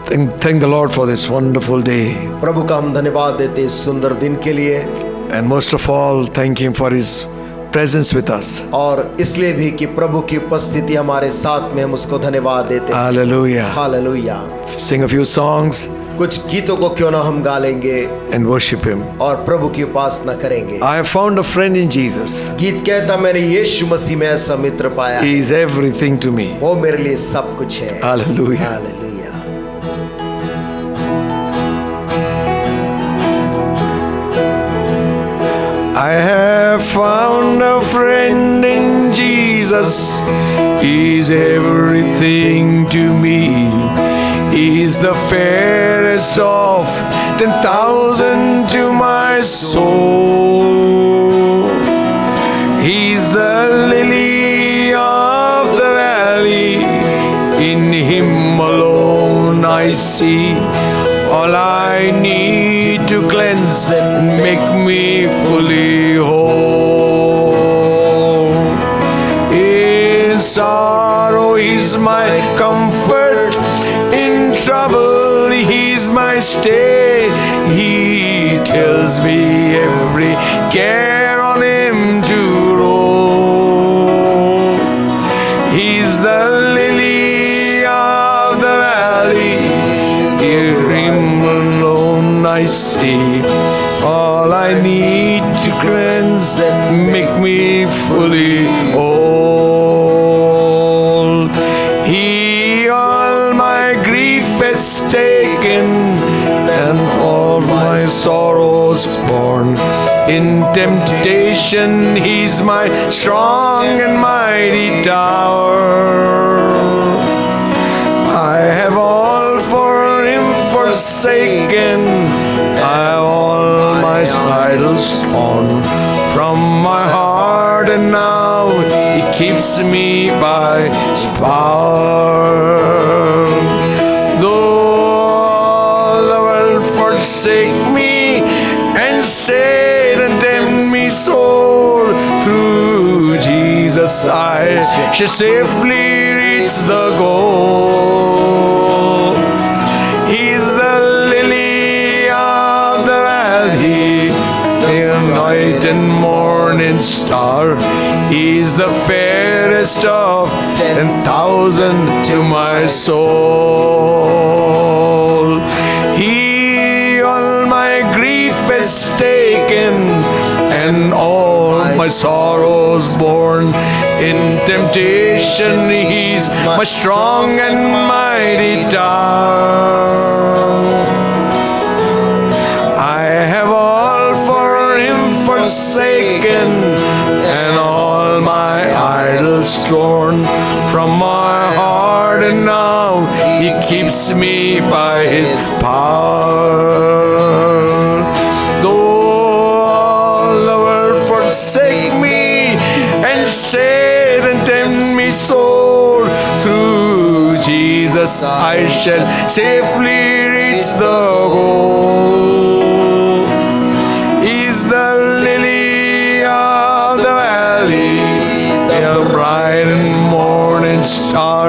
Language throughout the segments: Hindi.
Thank the Lord for this wonderful day. प्रभु का हम धन्यवाद देते इस सुंदर दिन के लिए, And most of all, thank Him for His presence with us. और इसलिए भी कि प्रभु की उपस्थिति हमारे साथ में, हम उसको धन्यवाद देते हैं। Hallelujah. Hallelujah. Sing a few songs कुछ गीतों को क्यों ना हम गा लेंगे and worship Him. और प्रभु की उपासना करेंगे। I have found a friend in Jesus. गीत कहता, मैंने यीशु मसीह में ऐसा मित्र पाया, He is everything to me. वो मेरे लिए सब कुछ है। Hallelujah. Hallelujah. I have found a friend in Jesus. He's everything to me. He's the fairest of 10,000 to my soul. He's the lily of the valley. In Him alone I see all I need to cleanse and make me fully whole. In sorrow He's my comfort, in trouble He's my stay. He tells me every care on Him to roll. He's the lily of the valley. Hear Him alone I see all I need to cleanse and make me fully whole. He all my grief has taken and all my sorrows borne. In temptation He's my strong and mighty tower. I have all for Him forsaken. I have all my idols torn from my heart, and now He keeps me by His power. Though all the world forsake me and Satan tempt me sore, through Jesus I shall safely reach the goal. He's the lily of the valley, the night and morning star. He's the fairest of 10,000 to my soul. He all my grief has taken and all my sorrows borne. In temptation He's my strong and mighty tower. I have all for Him forsaken and all my idols torn from my heart, and now He keeps me by His power. Though all the world forsake me and Satan tempt me sore, through Jesus I shall safely reach the goal. He's the lily of the valley, the bright and morning star.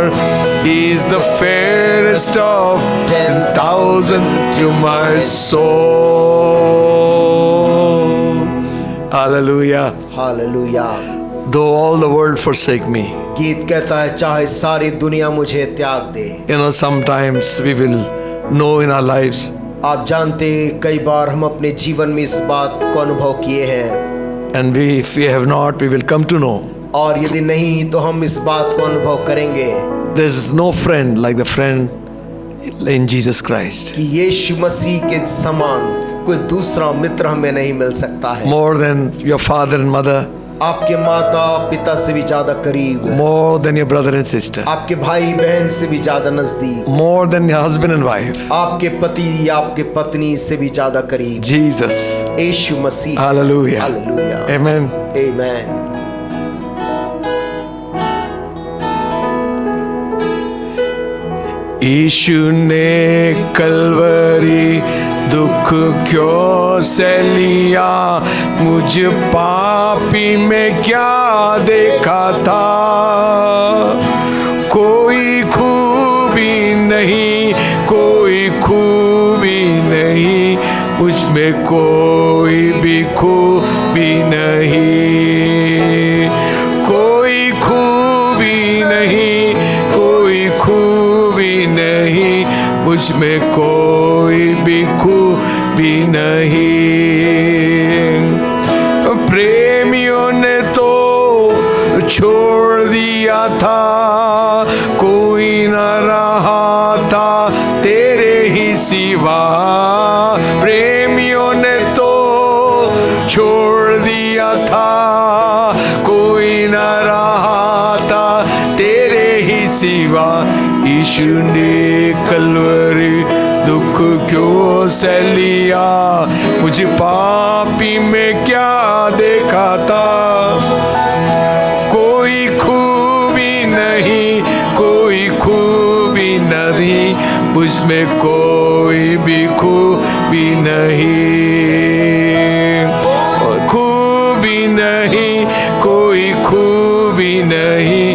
He's the fairest of 10,000 to my soul. Hallelujah. Hallelujah. Though all the world forsake me. गीत कहता है, चाहे सारी दुनिया मुझे त्याग दे। You know, sometimes we will know in our lives आप जानते हैं, कई बार हम अपने जीवन में इस बात को अनुभव किए हैं, and if we have not, we will come to know. और यदि नहीं तो हम इस बात को अनुभव करेंगे There is no friend like the friend in Jesus Christ. कि यीशु मसीह के समान कोई दूसरा मित्र हमें नहीं मिल सकता है। More than your father and mother, आपके माता पिता से भी ज्यादा करीब, more than your brother and sister, आपके भाई बहन से भी ज्यादा नजदीक, more than your husband and wife. आपके पति या आपके पत्नी से भी ज्यादा करीब Jesus. यीशु मसीह। Hallelujah. हालेलुया। Amen. आमीन। यीशु ने कलवरी दुख क्यों से लिया, मुझ पापी में क्या देखा था। कोई खूबी नहीं, कोई खूबी नहीं, मुझ में कोई भी खूबी नहीं, कोई खूबी नहीं, कोई खूबी नहीं, मुझ में कोई भी खूबी नहीं। प्रेमियों ने तो छोड़ दिया था, कोई न रहा था तेरे ही सिवा। प्रेमियों ने तो छोड़ दिया था, कोई न रहा था तेरे ही सिवा। यीशु ने कलवरी दुख क्यों सह लिया, मुझे पापी में क्या देखा था। कोई खूबी नहीं, कोई खूबी नहीं, मुझ में कोई भी खूबी नहीं, खूबी नहीं, कोई खूबी नहीं,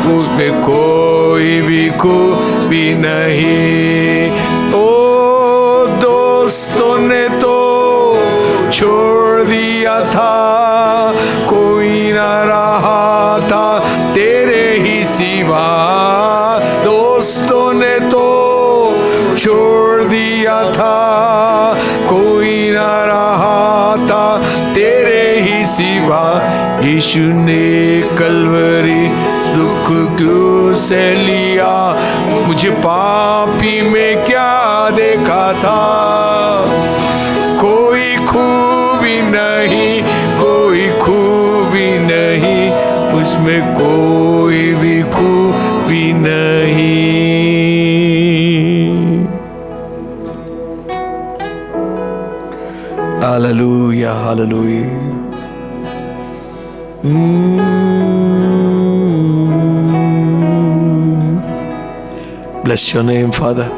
मुझ में कोई भी खूबी नहीं। ओ दोस्तों ने तो छोड़ दिया था, कोई न रहा था तेरे ही सिवा। दोस्तों ने तो छोड़ दिया था, कोई न रहा था तेरे ही सिवा। यीशु ने कलवरी दुख क्यों सह लिया, मुझे पापी में क्या देखा था। कोई खूबी नहीं, कोई खूबी नहीं, उसमें कोई भी खूबी नहीं। Hallelujah, hallelujah. Bless your name, Father.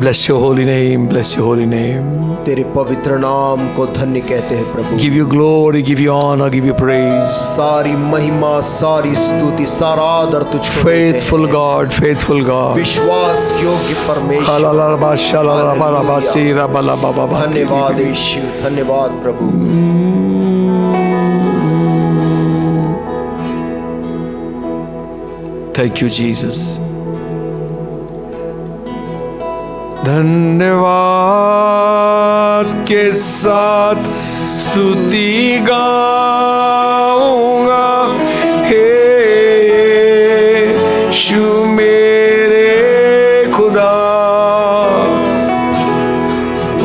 Bless your holy name, bless your holy name. तेरे पवित्र नाम को धन्य कहते हैं प्रभु। Give you glory, give you honor, give you praise. सारी महिमा, सारी स्तुति, सारा आदर तुझको देते Faithful हैं। God, faithful God. विश्वास योग्य परमेश्वर। धन्यवाद यीशु, धन्यवाद प्रभु। Thank you, Jesus. धन्यवाद के साथ स्तुति गाऊंगा, हे यीशु मेरे खुदा।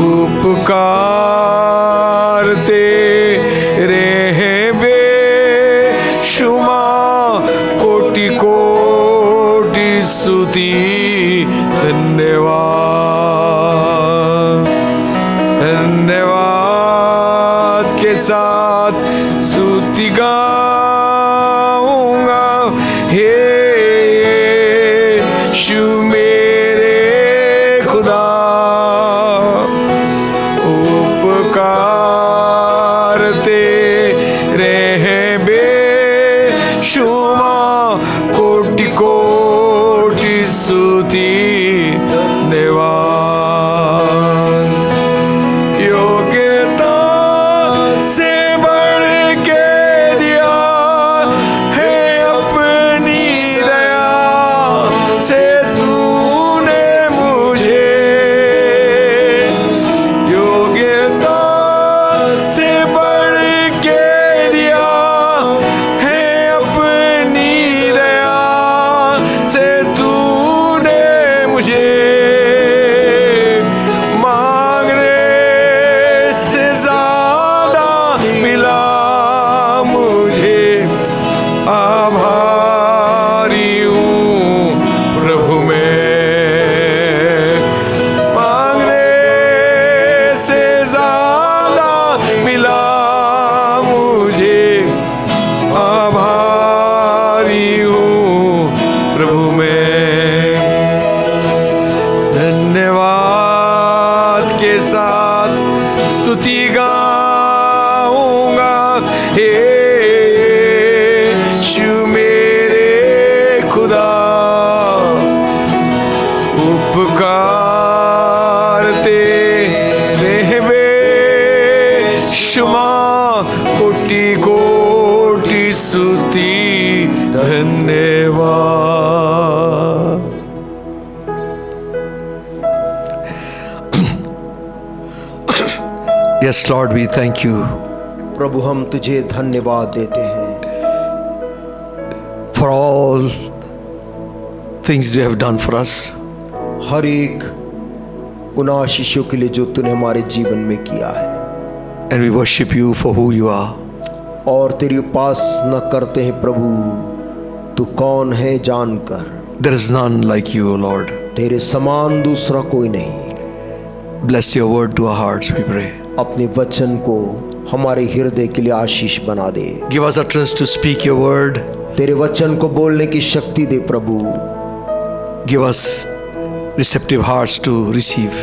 उपकार तेरे हैं बेशुमार, कोटि कोटि स्तुति। धन्यवाद, धन्यवाद के साथ स्तुति गाऊंगा, हे यीशु मेरे खुदा। उपकार तेरे हैं बेशुमार, कोटि कोटि स्तुति। धन्यवाद। योग्यता से बढ़ के दिया है अपनी दया से तूने मुझे। योग्यता से बढ़ के दिया है अपनी स्तुति धन्यवाद। Yes, Lord, we thank you प्रभु हम तुझे धन्यवाद देते हैं for all things you have done for us. हर एक उन आशीषों के लिए जो तूने हमारे जीवन में किया है, And we worship you for who you are. और तेरी उपासना करते हैं प्रभु, तू कौन है जानकर। There is none like you, O Lord. तेरे समान दूसरा कोई नहीं। Bless your word to our hearts, we pray. अपने वचन को हमारे हृदय के लिए आशीष बना दे। Give us utterance to speak your word. तेरे वचन को बोलने की शक्ति दे प्रभु। Give us receptive hearts to receive.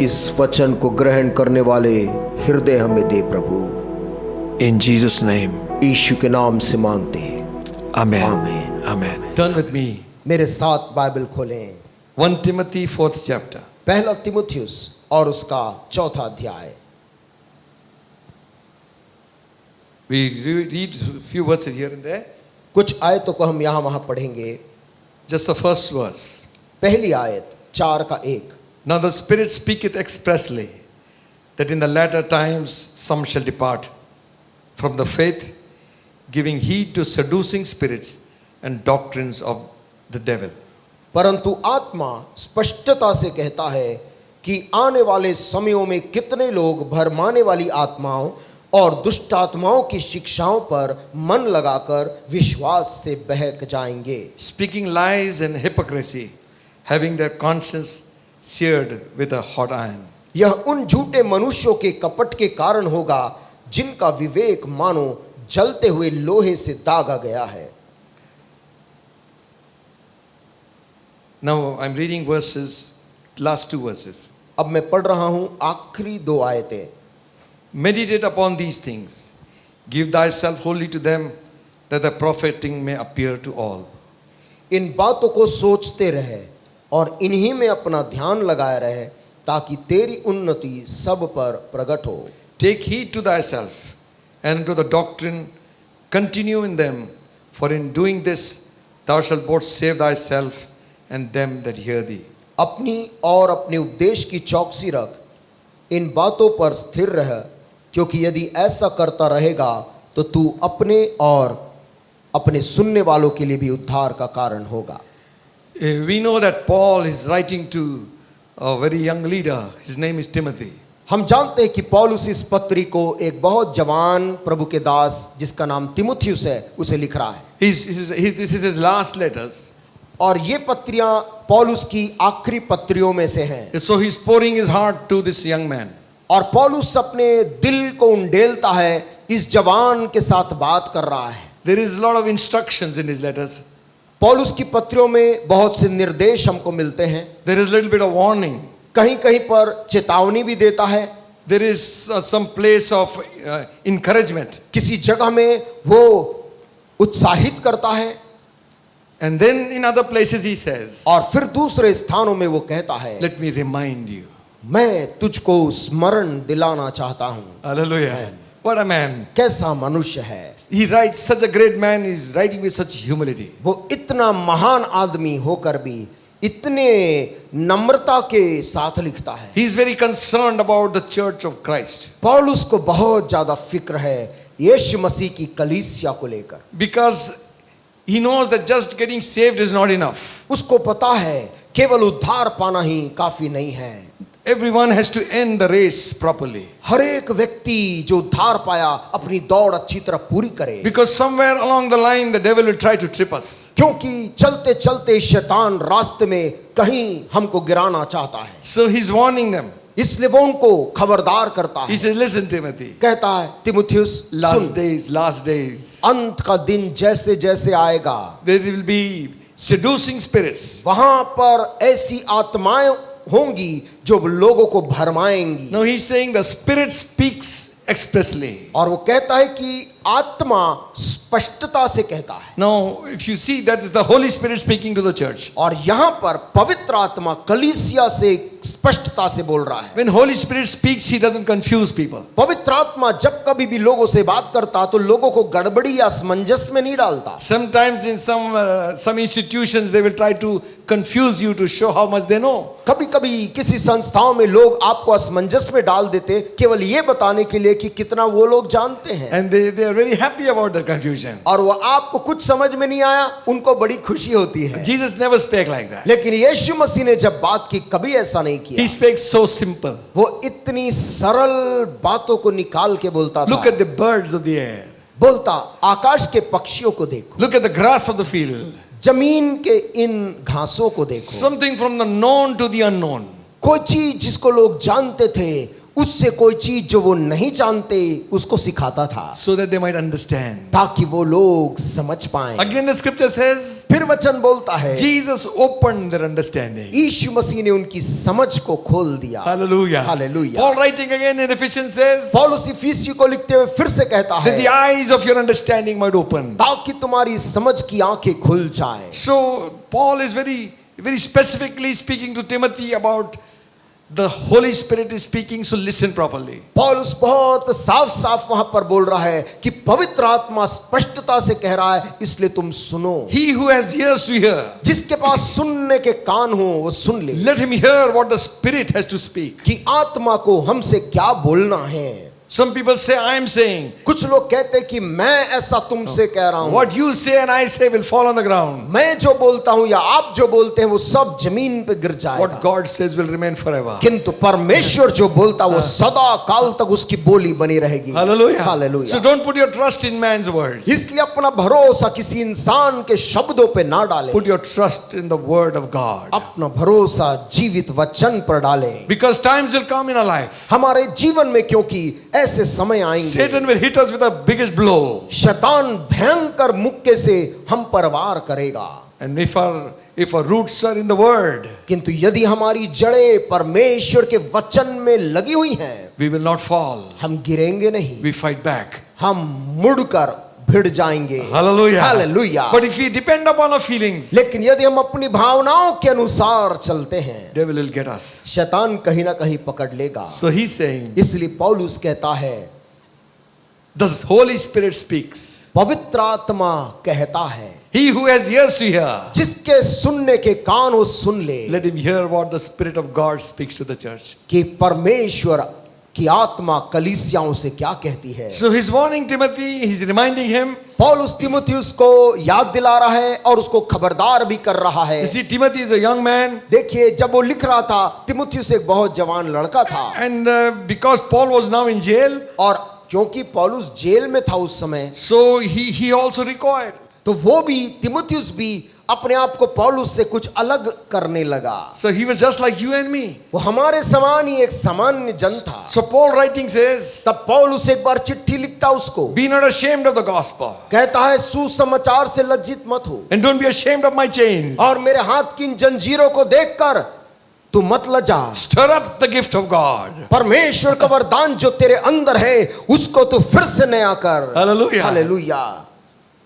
इस वचन को ग्रहण करने वाले हृदय हमें दे प्रभु। In Jesus' name. यीशु के नाम से मांगते हैं, Amen. आमीन। Amen. Turn with me. मेरे साथ बाइबल खोलें 1 Timothy 4th chapter. पहला तिमुथियुस और उसका चौथा अध्याय। We read a few verses here and there. कुछ आयतों को हम यहाँ वहाँ पढ़ेंगे। Just the first verse. पहली आयत 4:1। Now the Spirit speaketh expressly that in the latter times some shall depart from the faith, giving heed to seducing spirits and doctrines of the devil. परंतु आत्मा स्पष्टता से कहता है कि आने वाले समयों में कितने लोग भरमाने वाली आत्माओं और दुष्ट आत्माओं की शिक्षाओं पर मन लगाकर विश्वास से बहक जाएंगे। Speaking lies and hypocrisy, having their conscience seared with a hot iron. यह उन झूठे मनुष्यों के कपट के कारण होगा जिनका विवेक मानो जलते हुए लोहे से दागा गया है। Now I'm reading verses, last two verses. अब मैं पढ़ रहा हूं आखिरी 2 आयतें। Meditate upon these things. Give thyself wholly to them, that the profiting may appear to all. इन बातों को सोचते रहे और इन्हीं में अपना ध्यान लगाए रहे ताकि तेरी उन्नति सब पर प्रकट हो। Take heed to thyself and to the doctrine, continue in them, for in doing this thou shalt both save thyself and them that hear thee. अपनी और अपने उपदेश की चौकसी रख, इन बातों पर स्थिर रह, क्योंकि यदि ऐसा करता रहेगा तो तू अपने और अपने सुनने वालों के लिए भी उद्धार का कारण होगा। We know that Paul is writing to a very young leader. His name is Timothy. हम जानते हैं कि पौलुस इस पत्री को एक बहुत जवान प्रभु के दास जिसका नाम तिमुथियुस है उसे लिख रहा है। This is his last letters. और ये पत्रियां पौलुस की आखिरी पत्रियों में से हैं। So he's pouring his heart to this young man. और पौलुस अपने दिल को उंडेलता है, इस जवान के साथ बात कर रहा है। There is a lot of instructions in his letters. पौलुस की पत्रियों में बहुत से निर्देश हमको मिलते हैं। There is a little bit of warning. कहीं कहीं पर चेतावनी भी देता है। There is some place of encouragement. किसी जगह में वो उत्साहित करता है। And then in other places he says, और फिर दूसरे स्थानों में वो कहता है, let me remind you. मैं तुझको स्मरण दिलाना चाहता हूँ। Hallelujah. Amen. What a man. कैसा मनुष्य है। He writes, such a great man is writing with such humility. वो इतना महान आदमी होकर भी इतने नम्रता के साथ लिखता है। He is very concerned about the church of Christ. पौलुस को बहुत ज्यादा फिक्र है यीशु मसीह की कलीसिया को लेकर। Because he knows that just getting saved is not enough. उसको पता है केवल उद्धार पाना ही काफी नहीं है। Everyone has to end the race properly. हर एक व्यक्ति जो उद्धार पाया अपनी दौड़ अच्छी तरह पूरी करे। Because somewhere along the line the devil will try to trip us. क्योंकि चलते चलते शैतान रास्ते में कहीं हमको गिराना चाहता है। So he's warning them. इसलिए वो उनको खबरदार करता He है। says, listen Timothy, कहता है तिमुथियुस last सुन, days, अंत का दिन जैसे जैसे आएगा there will be seducing spirits. वहां पर ऐसी आत्माएं होंगी जो लोगों को भरमाएंगी। Now he's saying the Spirit speaks expressly. और वो कहता है कि आत्मा स्पष्टता से कहता है। Now, if you see, that is the Holy Spirit speaking to the church. और यहाँ पर पवित्र आत्मा कलीसिया से स्पष्टता से बोल रहा है। When Holy Spirit speaks, he doesn't confuse people. पवित्र आत्मा जब कभी भी लोगों से बात करता तो लोगों को गड़बड़ी या असमंजस में नहीं डालता। Sometimes in some institutions they will try to confuse you to show how much they know. कभी कभी किसी संस्थाओं में लोग आपको असमंजस में डाल देते केवल ये बताने के लिए कि कितना वो लोग जानते हैं। And they are very happy about the confusion. और वो आपको कुछ समझ में नहीं आया उनको बड़ी खुशी होती है। Jesus never spake like that. लेकिन यीशु मसीह ने जब बात की कभी ऐसा नहीं किया। He speaks so simple. वो इतनी सरल बातों को निकाल के बोलता Look था। at the birds of the air. बोलता आकाश के पक्षियों को देखो, Look at the grass of the field. जमीन के इन घासों को देखो। Something from the known to the unknown. कोई चीज जिसको लोग जानते थे उससे कोई चीज जो वो नहीं जानते उसको सिखाता था So that they might understand. ताकि वो लोग समझ पाएं। Again the scripture says, फिर वचन बोलता है Jesus opened their understanding. यीशु मसीह ने उनकी समझ को खोल दिया। Hallelujah. Hallelujah. Paul writing again in Ephesians says, पौलुस इफिसियों को लिखते हुए फिर से कहता that the है eyes of your understanding might open. ताकि तुम्हारी समझ की आंखें खुल जाएं। So Paul is very, very specifically speaking to Timothy about the Holy Spirit is speaking, so listen properly. पौलुस बहुत साफ साफ वहां पर बोल रहा है कि पवित्र आत्मा स्पष्टता से कह रहा है इसलिए तुम सुनो। He who has ears to hear, जिसके पास सुनने के कान हो वो सुन ले let him hear what the Spirit has to speak. कि आत्मा को हमसे क्या बोलना है। Some people say, I am saying. कुछ लोग कहते हैं कि मैं ऐसा तुमसे कह रहा हूं। What you say and I say will fall on the ground. मैं जो बोलता हूं या आप जो बोलते हैं वो सब जमीन पे गिर जाएगा। What God says will remain forever. किंतु परमेश्वर जो बोलता वो सदा काल तक उसकी बोली बनी रहेगी। Hallelujah. Hallelujah. So don't put your trust in man's words. इसलिए अपना भरोसा किसी इंसान के शब्दों पे ना डालें। Put your trust in the word of God. अपना भरोसा जीवित वचन पर डालें। Because times will come in our life. हमारे जीवन में क्योंकि ऐसे समय आएंगे Satan will hit us with the biggest blow. शैतान भयंकर मुक्के से हम पर वार करेगा। And if our roots are in the word, किंतु यदि हमारी जड़ें परमेश्वर के वचन में लगी हुई हैं, we will not fall. हम गिरेंगे नहीं, We fight back. हम मुड़कर भिड़ जाएंगे। Hallelujah. Hallelujah. But if we depend upon our feelings, लेकिन यदि हम अपनी भावनाओं के अनुसार चलते हैं, devil will get us. शैतान कहीं ना कहीं पकड़ लेगा। So he's saying, इसलिए पौलुस कहता है the Holy Spirit speaks. पवित्र आत्मा कहता है He who has ears to hear, जिसके सुनने के कान हो सुन ले let him hear what the Spirit of God speaks to the church. कि परमेश्वर की आत्मा कलीसियाओं से क्या कहती है। So he's warning Timothy, he's reminding him. पौलुस तिमुथियुस को याद दिला रहा है और उसको खबरदार भी कर रहा है। You see, Timothy is a young man. देखिए जब वो लिख रहा था तिमुथियुस एक बहुत जवान लड़का था And because Paul was now in jail, और क्योंकि पौलुस जेल में था उस समय, so he also recoiled. तो वो भी तिमुथियुस भी अपने आप को पौलुस से कुछ अलग करने लगा। So he was just like you and me. वो हमारे समान ही एक सामान्य जन था। So Paul writing says, तब पौलुस एक बार चिट्ठी लिखता उसको, be not ashamed of the gospel. कहता है सुसमाचार से लज्जित मत हो And don't be ashamed of my chains. और मेरे हाथ की इन जंजीरों को देखकर तू मत लजा। Stir up the gift of God. परमेश्वर का वरदान जो तेरे अंदर है उसको तू फिर से नया कर। Hallelujah. Hallelujah.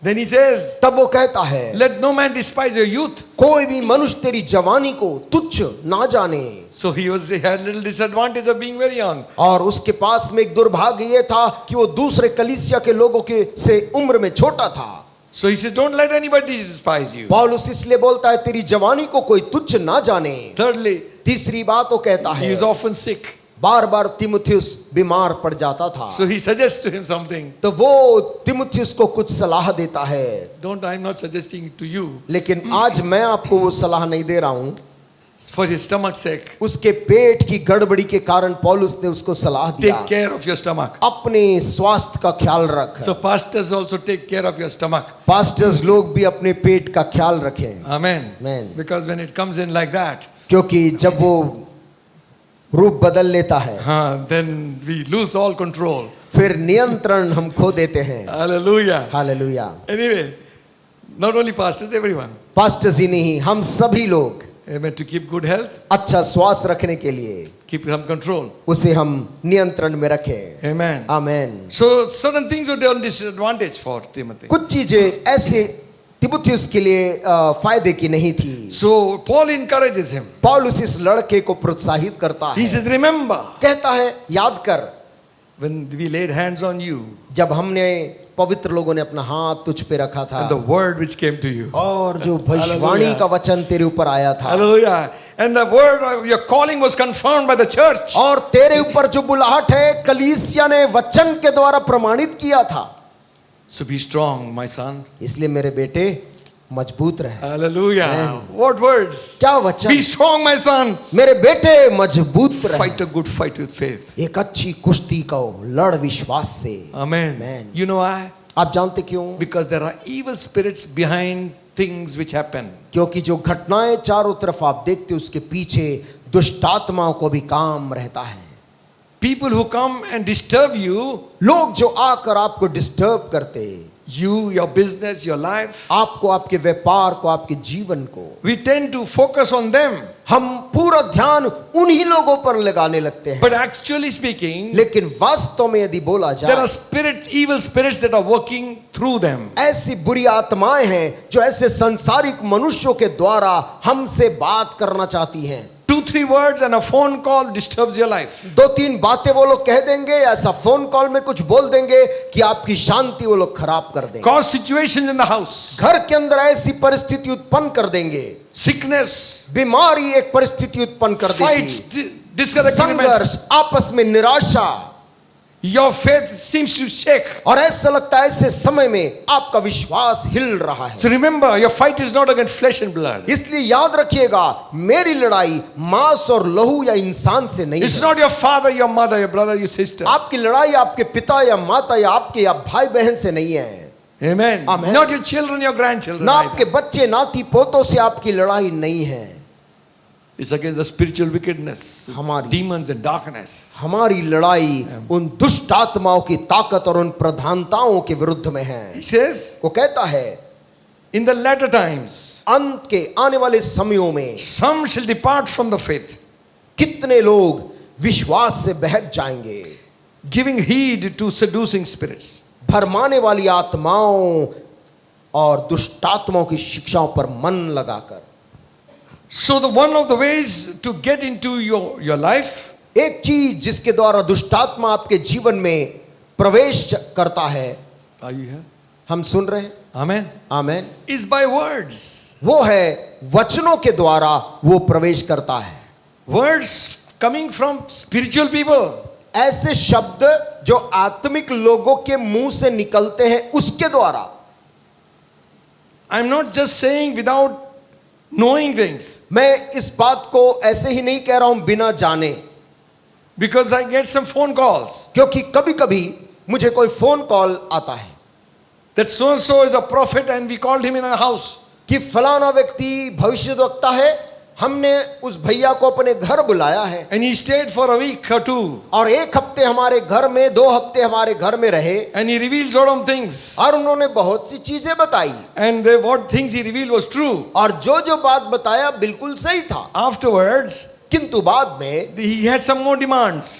Then he says, तब वो कहता है let no man despise your youth. कोई भी मनुष्य तेरी जवानी को तुच्छ ना जाने। So he had a little disadvantage of being very young. और उसके पास में एक दुर्भाग्य ये था कि वो दूसरे कलीसिया के लोगों के से उम्र में छोटा था। So he says, don't let anybody despise you. पौलुस इसलिए बोलता है तेरी जवानी को कोई तुच्छ ना जाने। Thirdly, तीसरी बात वो कहता he है is often sick. बार बार तिमुथियुस बीमार पड़ जाता था। So he suggests to him something. तो वो तिमुथियुस को कुछ सलाह देता है। I'm not suggesting to you. लेकिन आज मैं आपको वो सलाह नहीं दे रहा हूँ। For his stomach's sake, उसके पेट की गड़बड़ी के कारण पौलुस ने उसको सलाह दिया, take care of your stomach. अपने स्वास्थ्य का ख्याल रख। So pastors also take care of your stomach. Pastors लोग भी अपने पेट का ख्याल रखें। Amen. Amen. Because when it comes in like that, क्योंकि जब वो रूप बदल लेता है then we lose all control. फिर नियंत्रण हम खो देते हैं। Hallelujah. Hallelujah. Anyway, not only pastors, everyone. Pastors ही नहीं हम सभी लोग Amen. To keep good health, अच्छा स्वास्थ्य रखने के लिए keep some control. उसे हम नियंत्रण में रखें। Amen. Amen. So certain things were done disadvantage for Timothy. कुछ चीजें ऐसे तिमुथियुस के लिए फायदे की नहीं थी। So Paul encourages him. पौलुस इस लड़के को प्रोत्साहित करता He है, says, remember, कहता है याद कर when we laid hands on you जब हमने पवित्र लोगों ने अपना हाथ तुझ पे रखा था and the word which came to you. और जो भविष्यवाणी का वचन तेरे ऊपर आया था Hallelujah. And the word of your calling was confirmed by the church. और तेरे ऊपर जो बुलाहट है कलीसिया ने वचन के द्वारा प्रमाणित किया था। So be strong, my son. इसलिए मेरे बेटे मजबूत रहे। Hallelujah. Amen. What words? क्या Be वचन? strong, my son. मेरे बेटे मजबूत Fight रहे, a good fight with faith. एक अच्छी कुश्ती को लड़ विश्वास से। Amen. Amen. You know why? आप जानते क्यों? Because there are evil spirits behind things which happen. क्योंकि जो घटनाएं चारों तरफ आप देखते हो उसके पीछे दुष्ट आत्माओं को भी काम रहता है। People who come and disturb you, लोग जो आकर आपको डिस्टर्ब करते, you, your business, your life, आपको, आपके व्यापार को, आपके जीवन को, we tend to focus on them. हम पूरा ध्यान उन्हीं लोगों पर लगाने लगते हैं। But actually speaking, लेकिन वास्तव में यदि बोला there are जाए evil spirits that are working through them. ऐसी बुरी आत्माएं हैं जो ऐसे संसारिक मनुष्यों के द्वारा हमसे बात करना चाहती हैं। 2-3 words and a phone call disturbs your life. दो तीन बातें वो लोग कह देंगे, ऐसा फोन कॉल में कुछ बोल देंगे कि आपकी शांति वो लोग खराब कर देंगे। Cause situations in the house. घर के अंदर ऐसी परिस्थिति उत्पन्न कर देंगे, Sickness, बीमारी एक परिस्थिति उत्पन्न कर fights, देगी, discouragement. संघर्ष, आपस में निराशा, Your faith seems to shake. और ऐसा लगता है ऐसे समय में आपका विश्वास हिल रहा है। So remember, your fight is not against flesh and blood. इसलिए याद रखिएगा, मेरी लड़ाई मांस और लहू या इंसान से नहीं It's है। not your father, your mother, your brother, your sister. आपकी लड़ाई आपके पिता या माता या आपके या भाई बहन से नहीं है। Amen. Amen. Not your children, your grandchildren. ना either. आपके बच्चे नाती पोतों से आपकी लड़ाई नहीं है। It's against the spiritual wickedness, हमारी- demons and darkness. हमारी लड़ाई उन दुष्ट आत्माओं की ताकत और उन प्रधानताओं के विरुद्ध में है। He says, वो कहता है in the latter times, अंत के आने वाले समयों में some shall depart from the faith, कितने लोग विश्वास से बहक जाएंगे, giving heed to seducing spirits. भरमाने वाली आत्माओं और दुष्ट आत्माओं की शिक्षाओं पर मन लगाकर। So the one of the ways to get into your life एक चीज जिसके द्वारा दुष्टात्मा आपके जीवन में प्रवेश करता है, are you here? हम सुन रहे हैं, Amen. Amen, Is by words. वो है वचनों के द्वारा वो प्रवेश करता है। Words coming from spiritual people. ऐसे शब्द जो आत्मिक लोगों के मुंह से निकलते हैं उसके द्वारा। I'm not just saying without knowing things, मैं इस बात को ऐसे ही नहीं कह रहा हूं बिना जाने, because I get some phone calls क्योंकि कभी कभी मुझे कोई फोन कॉल आता है that so and so is a prophet and we called him in our house. कि फलाना व्यक्ति भविष्यद्वक्ता है, हमने उस भैया को अपने घर बुलाया है And he stayed for a week or two. और एक हफ्ते हमारे घर में, 2 हफ्ते हमारे घर में रहे And he revealed certain things. और उन्होंने बहुत सी चीजें बताई And what things he revealed was true. और जो जो बात बताया बिल्कुल सही था। Afterwards, किंतु बाद में he had some more demands.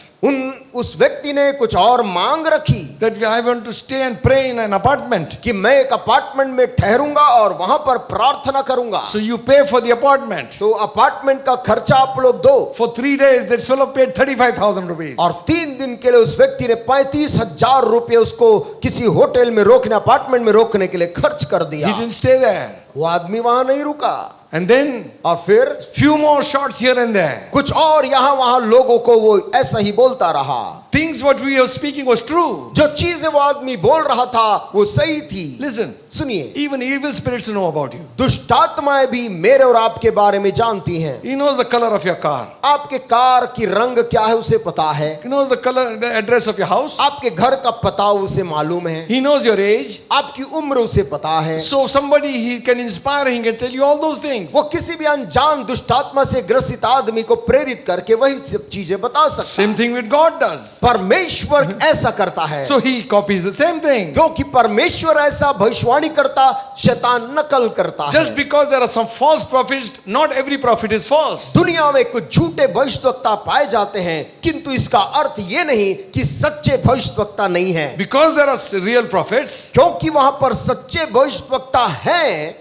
उस व्यक्ति ने कुछ और मांग रखी That I want to stay and pray in an apartment. कि मैं एक अपार्टमेंट में ठहरूंगा और वहां पर प्रार्थना करूंगा। So you pay for the apartment. तो अपार्टमेंट का खर्चा आप लोग दो। For 3 days, that fellow paid 35,000 rupees. और 3 दिन के लिए उस व्यक्ति ने 35,000 रुपये उसको किसी होटल में रोकने, अपार्टमेंट में रोकने के लिए खर्च कर दिया। He didn't stay there. वो आदमी वहां नहीं रुका And then और फिर few more shots here and there. कुछ और यहां वहां लोगों को वो ऐसा ही बोलता रहा। Things what we were speaking was true. जो चीजें वो आदमी बोल रहा था वो सही थी। Listen, सुनिए, even evil spirits know about you. दुष्ट आत्माएं भी मेरे और आपके बारे में जानती हैं। He knows the color of your car. आपके कार की रंग क्या है उसे पता है, He knows the color, the address of your house. आपके घर का पता उसे मालूम है, He knows your age. आपकी उम्र उसे पता है। So somebody he can inspire, he can tell you all those things. वो किसी भी अनजान दुष्टात्मा से ग्रसित आदमी को प्रेरित करके वही सब चीजें बता सकता है। Same thing with God does. परमेश्वर ऐसा करता है, So he copies the same thing. क्योंकि परमेश्वर ऐसा भविष्यवाणी करता, शैतान नकल करता Just है। because there are some false prophets, not every prophet is false. दुनिया में कुछ झूठे भविष्यवक्ता पाए जाते हैं, किंतु इसका अर्थ ये नहीं कि सच्चे भविष्यवक्ता नहीं है। Because there are real prophets, क्योंकि वहां पर सच्चे भविष्यवक्ता हैं,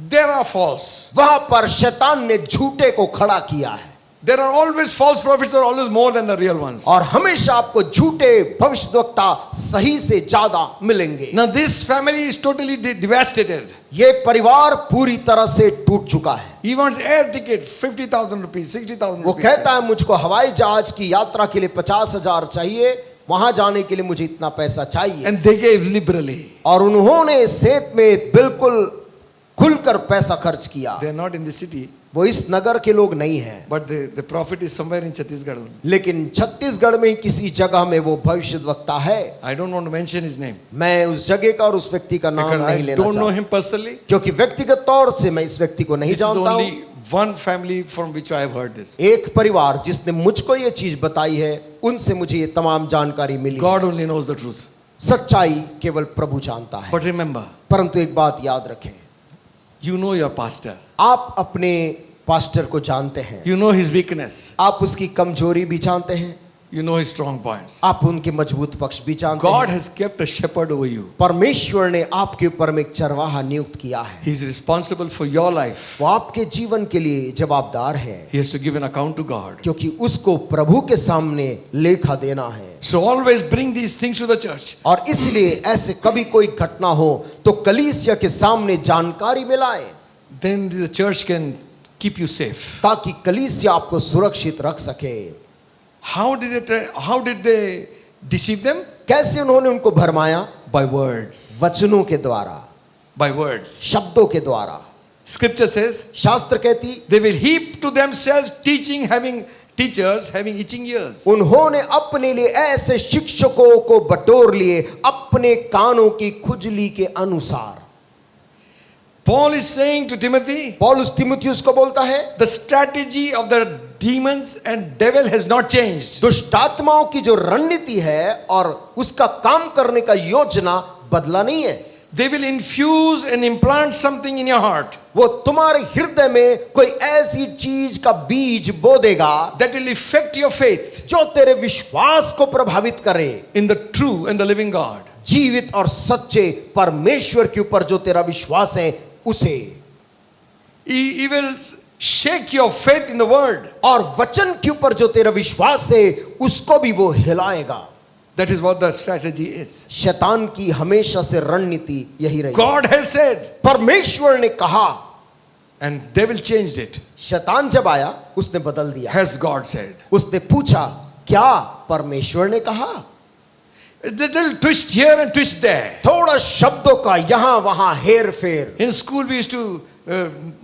there are false. वहां पर शैतान ने झूठे को खड़ा किया है। There are always false prophets, there are always more than the real ones. और हमेशा आपको झूठे भविष्यवक्ता सही से ज्यादा मिलेंगे। Now this family is totally devastated. ये परिवार पूरी तरह से टूट चुका है। He wants air ticket, 50,000 rupees, 60,000 वो rupees. कहता है मुझको हवाई जहाज की यात्रा के लिए 50,000 चाहिए, वहां जाने के लिए मुझे इतना पैसा चाहिए। And they gave liberally. और उन्होंने सेत में बिल्कुल खुलकर पैसा खर्च किया। They are not in the city, वो इस नगर के लोग नहीं हैं, but the prophet is somewhere in Chhattisgarh only. लेकिन छत्तीसगढ़ में ही किसी जगह में वो भविष्यवक्ता है। I don't want to mention his name मैं उस जगह का और उस व्यक्ति का नाम because नहीं I लेना don't know चाहता, him personally. क्योंकि व्यक्तिगत तौर से मैं इस व्यक्ति को नहीं This is जानता हूं। only one family from which I have heard this. एक परिवार जिसने मुझको ये चीज बताई है, उनसे मुझे ये तमाम जानकारी मिली। God only knows the truth. सच्चाई केवल प्रभु जानता है। But remember, परंतु एक बात याद रखें, you know your pastor. आप अपने पास्टर को जानते हैं, You know his weakness. आप उसकी कमजोरी भी जानते हैं, You know his strong points. आप उनके मजबूत पक्ष भी जानते God हैं। has kept a shepherd over you. परमेश्वर ने आपके ऊपर में एक चरवाहा नियुक्त किया है। He is responsible for your life. वो आपके जीवन के लिए जवाबदार है, He has to give an account to God. क्योंकि उसको प्रभु के सामने लेखा देना है। So always bring these things to the church. और इसलिए ऐसे कभी कोई घटना हो तो कलीसिया के सामने जानकारी में लाए, Then the church can keep you safe. ताकि कलीसिया आपको सुरक्षित रख सके। How did they deceive them? कैसे उन्होंने उनको भरमाया? By words. वचनों के द्वारा, By words. शब्दों के द्वारा। Scripture says शास्त्र कहती, they will heap to themselves teachers having itching ears. उन्होंने अपने लिए ऐसे शिक्षकों को बटोर लिए अपने कानों की खुजली के अनुसार। Paul is saying to Timothy, पौलुस तीमुथियुस को बोलता है, the strategy of the demons and devil has not changed. दुष्ट आत्माओं की जो रणनीति है और उसका काम करने का योजना बदला नहीं है। They will infuse and implant something in your heart वो तुम्हारे हृदय में कोई ऐसी चीज का बीज बो देगा that will affect your faith जो तेरे विश्वास को प्रभावित करे, in the true and the living God. जीवित और सच्चे परमेश्वर के ऊपर जो तेरा विश्वास है उसे। He will shake your faith in the word. और वचन के ऊपर जो तेरा विश्वास है उसको भी वो हिलाएगा। That is what the strategy is. शैतान की हमेशा से रणनीति यही रही। God has said, परमेश्वर ने कहा, and devil changed it. शैतान जब आया उसने बदल दिया। Has God said? उसने पूछा, क्या परमेश्वर ने कहा? A little twist here and twist there. थोड़ा शब्दों का यहां वहां हेर फेर। In school we used to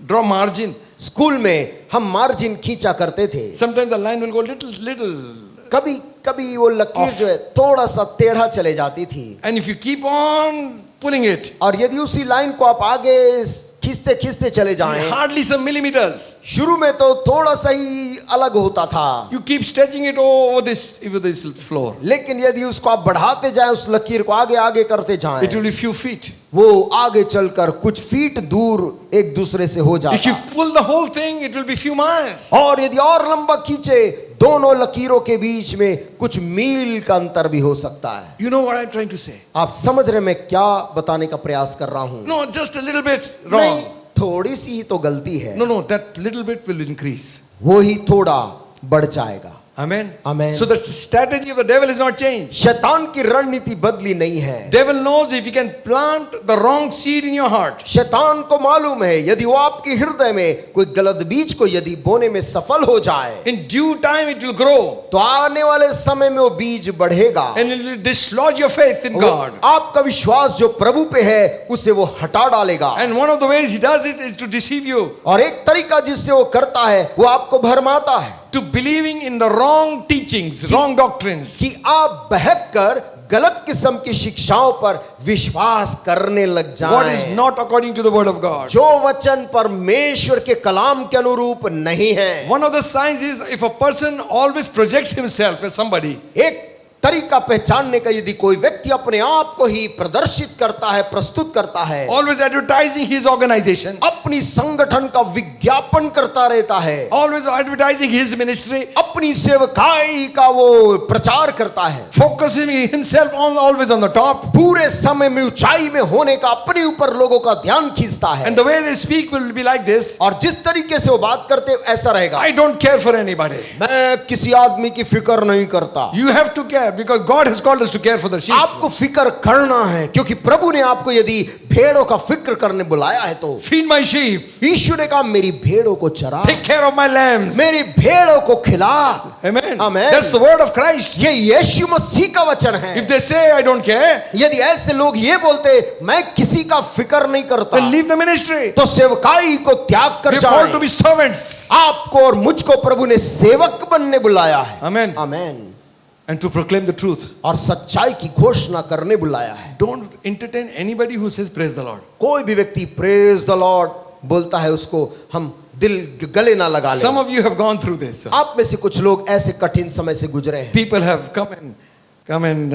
draw margin. School में हम मार्जिन खींचा करते थे। Sometimes the line will go little. कभी कभी वो लकीर जो है थोड़ा सा टेढ़ा चले जाती थी, And if you keep on pulling it, और यदि उसी लाइन को आप आगे खींचते खींचते चले जाएं, hardly some millimeters. शुरू में तो थोड़ा सा ही अलग होता था, You keep stretching it over this floor. लेकिन यदि उसको आप बढ़ाते जाएं, उस लकीर को आगे आगे करते It जाएं, will be few feet. वो आगे चलकर कुछ फीट दूर एक दूसरे से हो If you जाता। pull the whole thing, it will be few miles. और यदि और लंबा खींचे, दोनों लकीरों के बीच में कुछ मील का अंतर भी हो सकता है। You know what I'm trying to say? आप समझ रहे मैं क्या बताने का प्रयास कर रहा हूं? No, just a little bit नहीं, wrong. थोड़ी सी ही तो गलती है, No, that little bit will increase. वो ही थोड़ा बढ़ जाएगा। Amen. Amen. So the strategy of the devil is not changed. शैतान की रणनीति बदली नहीं है। Devil knows if he can plant the wrong seed in your heart, शैतान को मालूम है यदि वो आपके हृदय में कोई गलत बीज को यदि बोने में सफल हो जाए, in due time it will grow तो आने वाले समय में वो बीज बढ़ेगा and it will dislodge your faith in वो God. आपका विश्वास जो प्रभु पे है उसे वो हटा डालेगा। And one of the ways he does it is to deceive you और एक तरीका जिससे वो करता है वो आपको भरमाता है to believing in the wrong teachings, wrong doctrines. कि आप बहक कर गलत किस्म की शिक्षाओं पर विश्वास करने लग What is जाएं, not according to the word of God. जो वचन परमेश्वर के कलाम के अनुरूप नहीं है। One of the signs is if a person always projects himself as somebody, एक तरीका पहचानने का यदि कोई व्यक्ति अपने आप को ही प्रदर्शित करता है, प्रस्तुत करता है, always advertising his organization, अपनी संगठन का विज्ञापन करता रहता है, always advertising his ministry, अपनी सेवकाई का वो प्रचार करता है, focusing himself on always on the top, पूरे समय में ऊंचाई में होने का अपने ऊपर लोगों का ध्यान खींचता है, and the way they speak will be like this: और जिस तरीके से वो बात करते ऐसा रहेगा, I don't care for anybody. मैं किसी आदमी की फिक्र नहीं करता। You have to care because God has called us to care for the sheep. आपको फिक्र करना है क्योंकि प्रभु ने आपको यदि भेड़ों का फिक्र करने बुलाया है तो Feed my sheep, यीशु ने कहा मेरी भेड़ों को चरा, take care of my lambs. मेरी भेड़ों को खिला। Amen. Amen. That's the word of Christ. ये यीशु मसीह का वचन है। If they say I don't care, यदि ऐसे लोग ये बोलते मैं किसी का फिक्र नहीं करता, then leave the ministry. तो सेवकाई को त्याग कर We are called to जाएं। be servants. आपको और मुझको प्रभु ने सेवक बनने बुलाया है। Amen. Amen. And to proclaim the truth. और सच्चाई की घोषणा करने बुलाया है। Don't entertain anybody who says praise the Lord. कोई भी व्यक्ति प्रेज द लॉर्ड बोलता है उसको हम दिल गले ना लगा Some लें। of you have gone through this. आप में से कुछ लोग ऐसे कठिन समय से गुजरे हैं। People have come and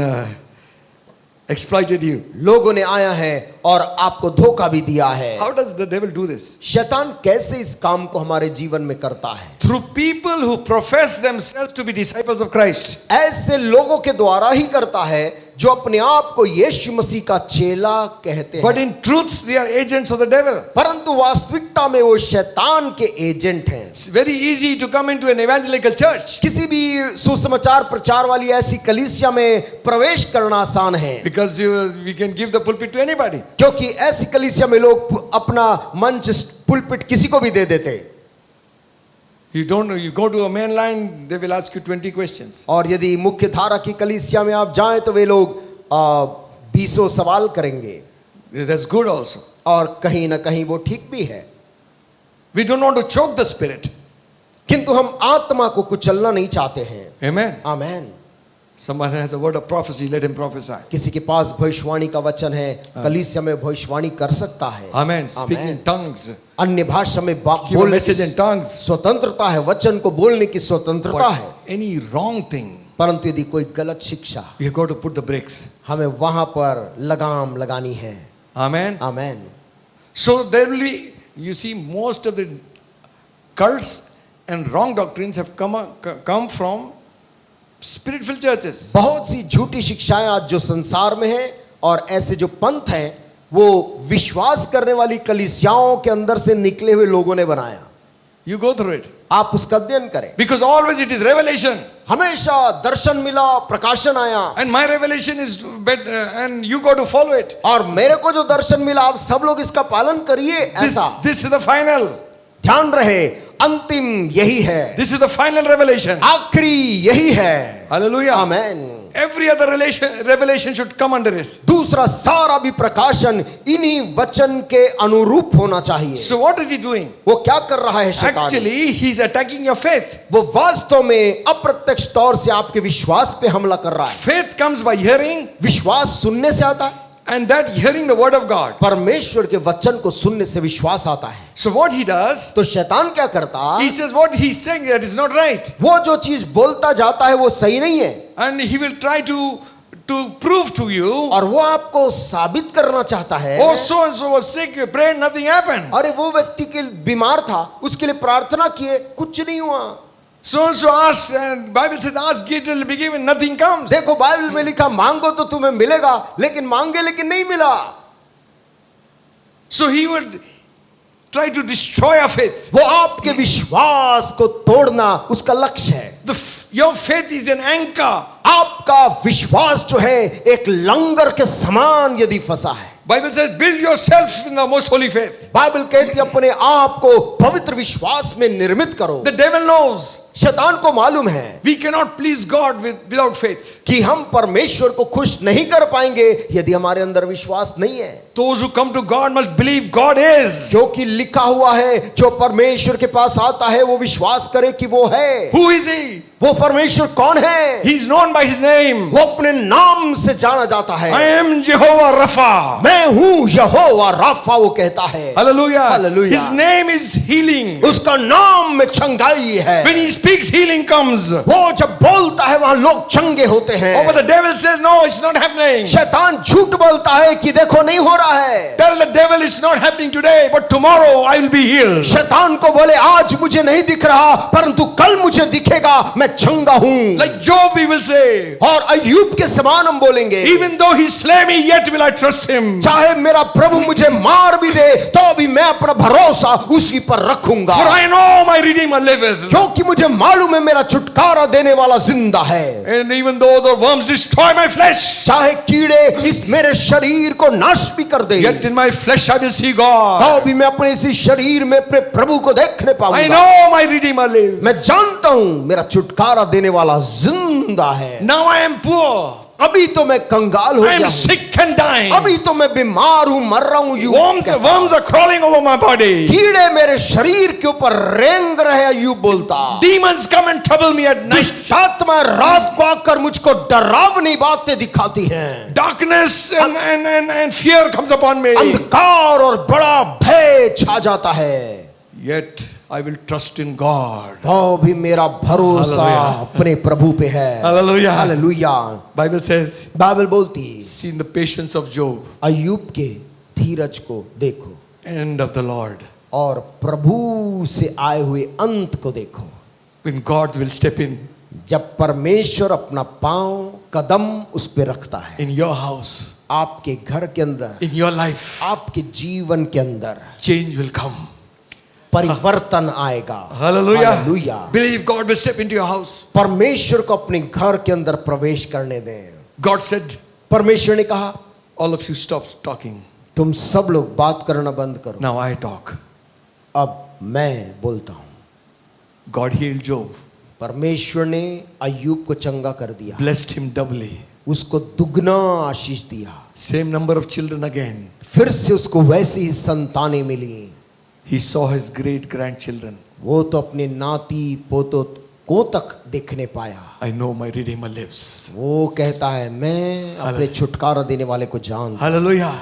exploited you. लोगों ने आया है और आपको धोखा भी दिया है। How does the devil do this? शैतान कैसे इस काम को हमारे जीवन में करता है? Through people who profess themselves to be disciples of Christ. ऐसे लोगों के द्वारा ही करता है जो अपने आप को यीशु मसीह का चेला कहते But हैं, in truth, they are agents of the devil. परंतु वास्तविकता में वो शैतान के एजेंट हैं। It's very easy to come into an evangelical church किसी भी सुसमाचार प्रचार वाली ऐसी कलीसिया में प्रवेश करना आसान है, because we can give the pulpit to anybody. क्योंकि ऐसी कलीसिया में लोग अपना मंच पुलपिट किसी को भी दे देते। You go to a main line, they will ask you 20 questions. और यदि मुख्य धारा की कलीसिया में आप जाएं तो वे लोग 20 सवाल करेंगे, That's good also. और कहीं ना कहीं वो ठीक भी है। We don't want to choke the spirit. किंतु हम आत्मा को कुचलना नहीं चाहते हैं। Amen. Amen. Someone has a word of prophecy, let him prophesy. किसी के पास भविष्यवाणी का वचन है, कलीसिया में भविष्यवाणी कर सकता है। Amen. Speak in tongues. अन्य भाषा में Give a बोलने message की in tongues. स्वतंत्रता है, वचन को बोलने की स्वतंत्रता But है। any wrong thing, परंतु यदि कोई गलत शिक्षा, you got to put the brakes. हमें वहां पर लगाम लगानी है। Amen. Amen. So there will be, you see, most of the cults and wrong doctrines have come from spirit-filled churches. बहुत सी झूठी शिक्षाएं आज जो संसार में हैं और ऐसे जो पंथ हैं वो विश्वास करने वाली कलीसियाओं के अंदर से निकले हुए लोगों ने बनाया। You go through it. आप उसका अध्ययन करें। Because always it is revelation. हमेशा दर्शन मिला, प्रकाशन आया, And my revelation is better, and you got to follow it. और मेरे को जो दर्शन मिला आप सब लोग इसका पालन करिए। ऐसा This is the final. ध्यान रहे, अंतिम यही है, This is the final revelation. आखिरी यही है। Hallelujah. Amen. Every other revelation should come under it. दूसरा सारा भी प्रकाशन इन्हीं वचन के अनुरूप होना चाहिए। So what is he doing? वो क्या कर रहा है शैतान? Actually, he's attacking your faith. वो वास्तव में अप्रत्यक्ष तौर से आपके विश्वास पे हमला कर रहा है। Faith comes by hearing, विश्वास सुनने से आता है, and that hearing the word of God. परमेश्वर के वचन को सुनने से विश्वास आता है। So what he does, तो शैतान क्या करता? he says what he's saying that is not right, वो जो चीज बोलता जाता है वो सही नहीं है, and he will try to prove to you, और वो आपको साबित करना चाहता है। oh so and so was sick, you prayed, nothing happened. अरे वो व्यक्ति के बीमार था, उसके लिए प्रार्थना किए, कुछ नहीं हुआ। So and so asked, and Bible says ask it will be given, nothing comes. देखो बाइबल में लिखा मांगो तो तुम्हें मिलेगा, लेकिन मांगे लेकिन नहीं मिला। So he would try to destroy our faith. वो आपके विश्वास को तोड़ना उसका लक्ष्य है। Your faith is an anchor. आपका विश्वास जो है एक लंगर के समान यदि फंसा है। Bible says build yourself in the most holy faith. Bible कहती है अपने आप को पवित्र विश्वास में निर्मित करो। The devil knows शैतान को मालूम है we cannot please God without faith. कि हम परमेश्वर को खुश नहीं कर पाएंगे यदि हमारे अंदर विश्वास नहीं है। Those who come to God must believe God is. क्योंकि लिखा हुआ है जो परमेश्वर के पास आता है वो विश्वास करे कि वो है। Who is he? वो परमेश्वर कौन है? He is known by his name. वो अपने नाम से जाना जाता है। I am Jehovah Rapha. मैं हूँ यहोवा राफा, वो कहता है। Hallelujah. Hallelujah. His name is healing. उसका नाम में चंगाई है। When he speaks, healing comes. वो जब बोलता है वहां लोग चंगे होते हैं। Oh, but the devil says, no, it's not happening. शैतान झूठ बोलता है कि देखो नहीं हो रहा है। Tell the devil it's not happening today, but tomorrow I will be healed. शैतान को बोले आज मुझे नहीं दिख रहा, परंतु कल मुझे दिखेगा, मैं चंगा हूं। Like Job we will say, और अय्यूब के समान हम बोलेंगे, even though he slay me, yet will I trust him. चाहे मेरा प्रभु मुझे मार भी दे तो भी मैं अपना भरोसा उसी पर रखूंगा। For I know my Redeemer liveth. क्योंकि मुझे मालूम है मेरा छुटकारा देने वाला जिंदा है। And even though the worms destroy my flesh, चाहे कीड़े इस मेरे शरीर को नाश भी कर दे, yet in my flesh I will see God. तो भी मैं अपने इसी शरीर में अपने प्रभु को देखने I पाऊंगा। know my Redeemer lives. मैं जानता हूं मेरा छुटकारा देने वाला जिंदा है। Now I am poor. अभी तो मैं कंगाल हो I am गया हूं, sick and dying. अभी तो मैं बीमार हूं, मर रहा हूं। यूं कहता। Worms are crawling over my body. कीड़े मेरे शरीर के ऊपर रेंग रहे हैं, यूं बोलता। Demons come and trouble me at night. दुष्ट आत्मा रात को आकर मुझको डरावनी बातें दिखाती हैं। Darkness and fear comes upon me. अंधकार और बड़ा भय छा जाता है। Yet I will trust in God. तो भी मेरा भरोसा Hallelujah. अपने प्रभु पे है। Hallelujah. Hallelujah. Bible says, Bible बोलती, see the patience of Job, अय्यूब के धीरज को देखो end of the Lord. और प्रभु से आए हुए अंत को देखो। When God will step in जब परमेश्वर अपना पांव कदम उस पे रखता है, in your house, आपके घर के अंदर, in your life, आपके जीवन के अंदर change will come. परिवर्तन आएगा। Hallelujah. Hallelujah. Believe God will step into your house. परमेश्वर को अपने घर के अंदर प्रवेश करने दें। God said, परमेश्वर ने कहा, all of you stop talking. तुम सब लोग बात करना बंद करो, Now I talk. अब मैं बोलता हूं। God healed Job, परमेश्वर ने अय्यूब को चंगा कर दिया, blessed him doubly. उसको दुगना आशीष दिया। Same number of children again. फिर से उसको वैसी ही संतानें मिली। He saw his great grandchildren. वो तो अपने नाती पोतों को तक देखने पाया। I know my Redeemer lives. वो कहता है मैं अपने छुटकारा देने वाले को जानता हूं। Hallelujah.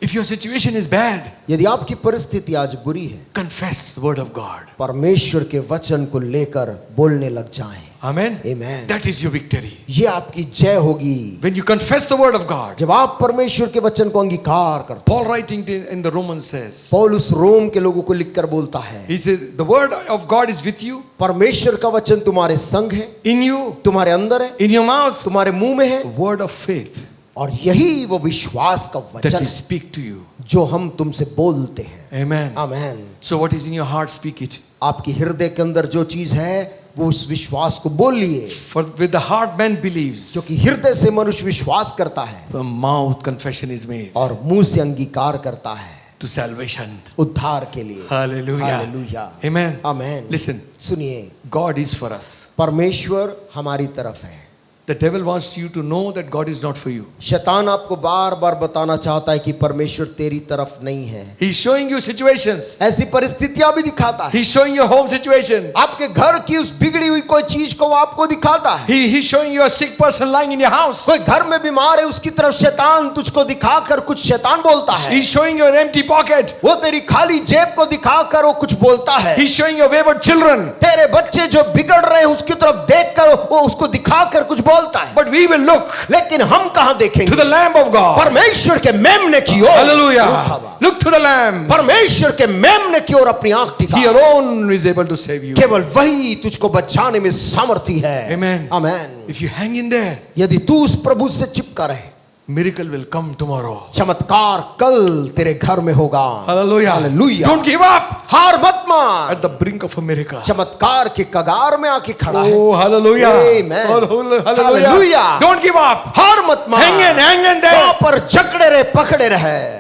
If your situation is bad, यदि आपकी परिस्थिति आज बुरी है, confess the word of God. परमेश्वर के वचन को लेकर बोलने लग जाएं। Amen. Amen. That is your victory. ये आपकी जय होगी। When you confess the word of God. जब आप परमेश्वर के वचन को अंगीकार करते Paul writing in the Romans says, पौलुस उस रोम के लोगों को लिखकर बोलता है, he says, the word of God is with you, परमेश्वर का वचन तुम्हारे संग है, in you, तुम्हारे अंदर है, in your mouth. तुम्हारे मुंह में है, Word of faith और यही वो विश्वास का that वचन we है speak to you. जो हम तुमसे बोलते हैं। Amen. Amen. So what is in your heart, speak it. आपकी हृदय के अंदर जो चीज है वो उस विश्वास को बोलिए, For with the heart man believes, क्योंकि हृदय से मनुष्य विश्वास करता है the mouth confession is made और मुंह से अंगीकार करता है to salvation. उद्धार के लिए। Hallelujah. हालेलुया। Amen. आमेन। Listen, सुनिए, God is for us. परमेश्वर हमारी तरफ है। The devil wants you to know that God is not for you. शैतान आपको बार बार बताना चाहता है कि परमेश्वर तेरी तरफ नहीं है। He's showing you situations. ऐसी परिस्थितियां भी दिखाता है। He's showing you home situation. आपके घर की उस बिगड़ी हुई कोई चीज को वो आपको दिखाता है। He's showing you a sick person lying in your house. कोई घर में बीमार है, उसकी तरफ शैतान तुझको दिखाकर कुछ शैतान बोलता है। He's showing you an empty pocket. वो तेरी खाली जेब को दिखाकर वो कुछ बोलता है। He's showing you wayward children. तेरे बच्चे जो बिगड़ रहे हैं उसकी तरफ देखकर वो उसको दिखाकर कुछ बोलता है। But we will look लेकिन हम कहां देखेंगे? to the Lamb of God. परमेश्वर के मेमने की ओर। Hallelujah. Look to the Lamb. परमेश्वर के मेमने की ओर अपनी आंख टिका। He alone is able to save you. केवल वही तुझको बचाने में सामर्थी है। Amen. Amen. If you hang in there, यदि तू उस प्रभु से चिपका रहे, miracle will come tomorrow. चमत्कार कल तेरे घर में होगा। Hallelujah. Hallelujah. Don't give up हार मत मान। at the brink of a miracle. चमत्कार के कगार में आके खड़ा है। Oh, hallelujah. Amen. Oh, hallelujah. Hallelujah. Don't give up. हार मत मान। Hang in there. वहां पर जकड़े रहे, पकड़े रहे।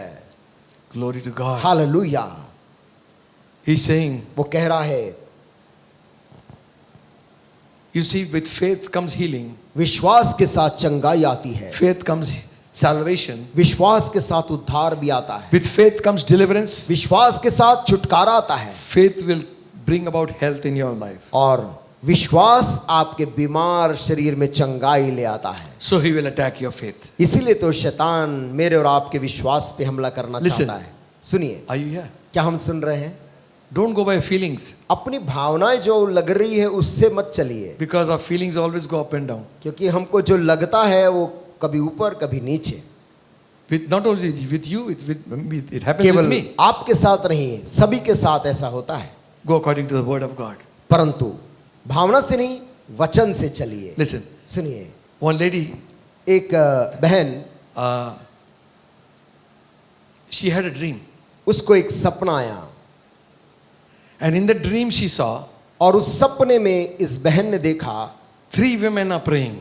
Glory to God. Hallelujah. He's saying, वो कह रहा है, you see, with faith comes healing. विश्वास के साथ चंगाई आती है, Faith comes salvation. विश्वास के साथ उद्धार भी आता है, With faith comes deliverance. विश्वास के साथ छुटकारा आता है Faith will bring about health in your life. और विश्वास आपके बीमार शरीर में चंगाई ले आता है। So he will attack your faith. इसीलिए तो शैतान मेरे और आपके विश्वास पे हमला करना Listen. चाहता है। सुनिए, Are you here? क्या हम सुन रहे हैं? Don't go by feelings, अपनी भावनाएं जो लग रही है उससे मत चलिए, because our feelings always go up and down. क्योंकि हमको जो लगता है वो कभी ऊपर कभी नीचे। With not only with you, it happens with केवल me. आपके साथ नहीं, सभी के साथ ऐसा होता है। Go according to the word of God. परंतु भावना से नहीं, वचन से चलिए। Listen, सुनिए, one lady, एक बहन, she had a dream, उसको एक सपना आया and in the dream she saw और उस सपने में इस बहन ने देखा 3 women are praying,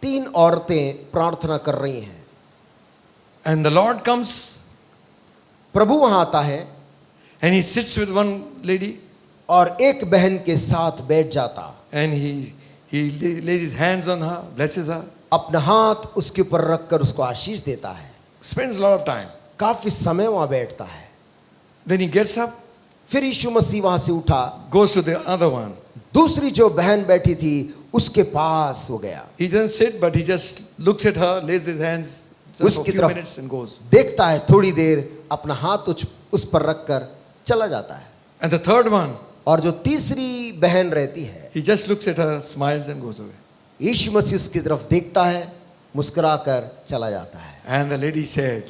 3 औरतें प्रार्थना कर रही हैं। and the Lord comes प्रभु वहां आता है and he sits with one lady और एक बहन के साथ बैठ जाता, and he lays his hands on her, blesses her, अपना हाथ उसके ऊपर रखकर उसको आशीष देता है। spends a lot of time. काफी समय वहां बैठता है। Then he gets up, फिर यीशु मसीह वहां से उठा, goes to the other one. दूसरी जो बहन बैठी थी उसके पास वो गया, He doesn't sit, but he just looks at her, lays his hands just for a उसकी few तरफ minutes and goes. देखता है, थोड़ी देर अपना हाथ उस पर रखकर चला जाता है। And the third one, और जो तीसरी बहन रहती है, he just looks at her, smiles and goes away. यीशु मसीह उसकी तरफ देखता है, मुस्कुराकर चला जाता है। And the lady said,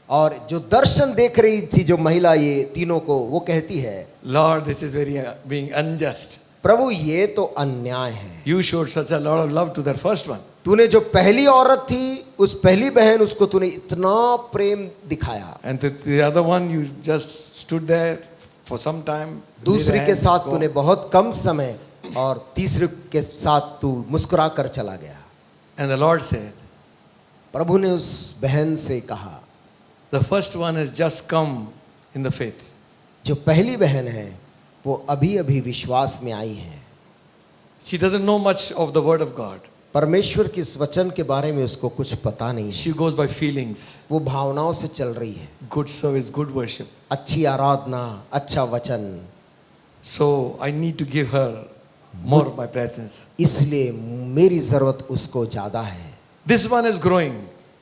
और जो दर्शन देख रही थी जो महिला ये तीनों को, वो कहती है, Lord, this is very being unjust. प्रभु ये तो अन्याय है। You showed such a lot of love to that first one. तूने जो पहली औरत थी, उस पहली बहन, उसको तूने इतना प्रेम दिखाया, And the other one, you just stood there for some time. दूसरी laid के hands, साथ go. तूने बहुत कम समय, और तीसरे के साथ तू मुस्कुरा कर चला गया। And the Lord said, प्रभु ने उस बहन से कहा, the first one has just come in the faith. जो पहली बहन है वो अभी अभी विश्वास में आई है। She doesn't know much of the word of God. परमेश्वर के इस वचन के बारे में उसको कुछ पता नहीं है, She goes by feelings. वो भावनाओं से चल रही है। Good service, good worship. अच्छी आराधना, अच्छा वचन, So I need to give her more of my presence. इसलिए मेरी जरूरत उसको ज्यादा है। This one is growing.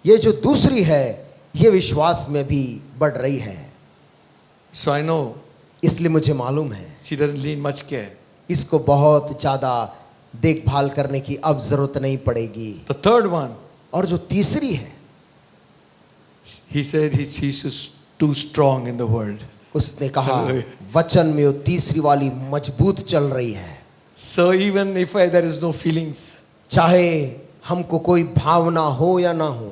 ये जो दूसरी है ये विश्वास में भी बढ़ रही है, So I know इसलिए मुझे मालूम है she doesn't need much care. इसको बहुत ज्यादा देखभाल करने की अब जरूरत नहीं पड़ेगी। The third one, और जो तीसरी है, he said she's too strong in the word. उसने कहा Hallelujah. वचन में वो तीसरी वाली मजबूत चल रही है। So even if there is no feelings, चाहे हमको कोई भावना हो या ना हो,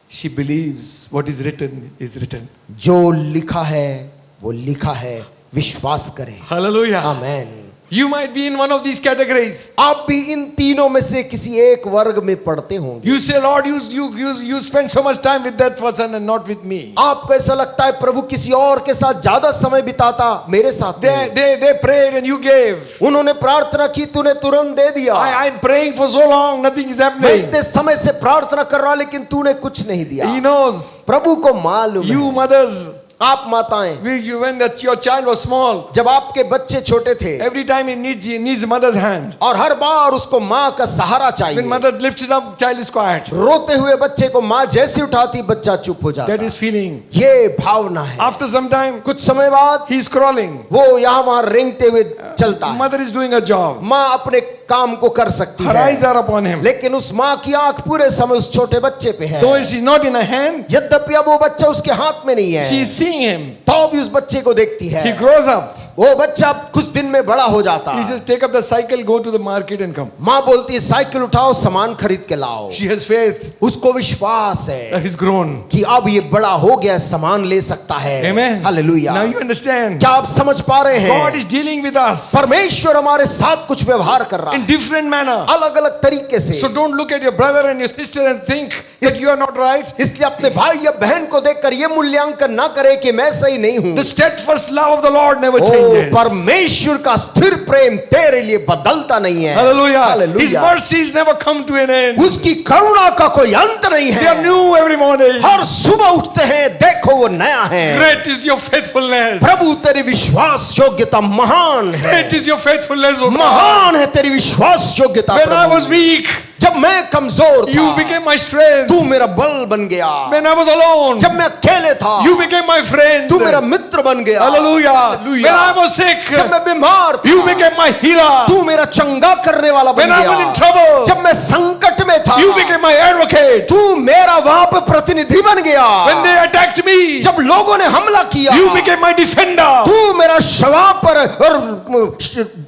she believes what is written is written. जो लिखा है वो लिखा है, विश्वास करें। Hallelujah. Amen. You might be in one of these categories. आप भी इन तीनों में से किसी एक वर्ग में पढ़ते होंगे। You say, Lord, you spend so much time with that person and not with me. आपको ऐसा लगता है प्रभु किसी और के साथ ज्यादा समय बिताता, मेरे साथ नहीं। They prayed and you gave. उन्होंने प्रार्थना की, तूने तुरंत दे दिया। I'm praying for so long, nothing is मैं happening. इतने समय से प्रार्थना कर रहा लेकिन तूने कुछ नहीं दिया। He knows. प्रभु को मालूम You है। mothers, आप माताएं, when your child was small, जब आपके बच्चे छोटे थे every time he needs mother's hand. और हर बार उसको माँ का सहारा When चाहिए, mother lifts it up, child is quiet. रोते हुए बच्चे को माँ जैसे उठाती बच्चा चुप हो जाता। That is feeling. ये भावना है। After some time, कुछ समय बाद he is crawling. वो यहाँ वहां रेंगते हुए चलता है। Mother is doing a job. माँ अपने काम को कर सकती Her है, eyes are upon him. लेकिन उस माँ की आंख पूरे समय उस छोटे बच्चे पे है। Though she is not in her hand, यद्यपि अब वो बच्चा उसके हाथ में नहीं है, she is seeing him. तो भी उस बच्चे को देखती है। He grows up. वो बच्चा कुछ दिन में बड़ा हो जाता He है। says, take up the cycle, go to the market and come. माँ बोलती है साइकिल उठाओ, सामान खरीद के लाओ। She has faith. उसको विश्वास है He's grown. कि अब ये बड़ा हो गया, सामान ले सकता है। Amen. Hallelujah. Now you understand. क्या आप समझ पा रहे हैं? God is dealing with us परमेश्वर हमारे साथ कुछ व्यवहार कर रहा in है different manner. अलग अलग तरीके से। So don't look at your brother and your sister and think that you are not right. इसलिए अपने भाई या बहन को देखकर ये मूल्यांकन ना करे कि मैं सही नहीं हूँ। The steadfast love of the Lord never O changes. परमेश्वर परमेश्वर का स्थिर प्रेम तेरे लिए बदलता नहीं है। Hallelujah. His hallelujah. mercies never come to an end. उसकी करुणा का कोई अंत नहीं They are है। new every morning. हर सुबह उठते हैं, देखो वो नया है। Great is your faithfulness. प्रभु तेरी विश्वास योग्यता महान है। Great is your faithfulness, O God. महान है तेरी विश्वास योग्यता। When I Prabhu. was weak, जब मैं कमजोर you था, became my strength. तू मेरा बल बन गया। When I was alone, जब मैं अकेले था, you became my friend. तू मेरा मित्र बन गया। Hallelujah. Hallelujah. When I was sick, जब मैं बीमार था, you became my healer. तू मेरा चंगा करने वाला बन When I गया। was in trouble, जब मैं संकट में था, you became my advocate. तू मेरा वहां पर प्रतिनिधि बन गया। When they attacked me, जब लोगों ने हमला किया, you became my defender. तू मेरा शवा पर और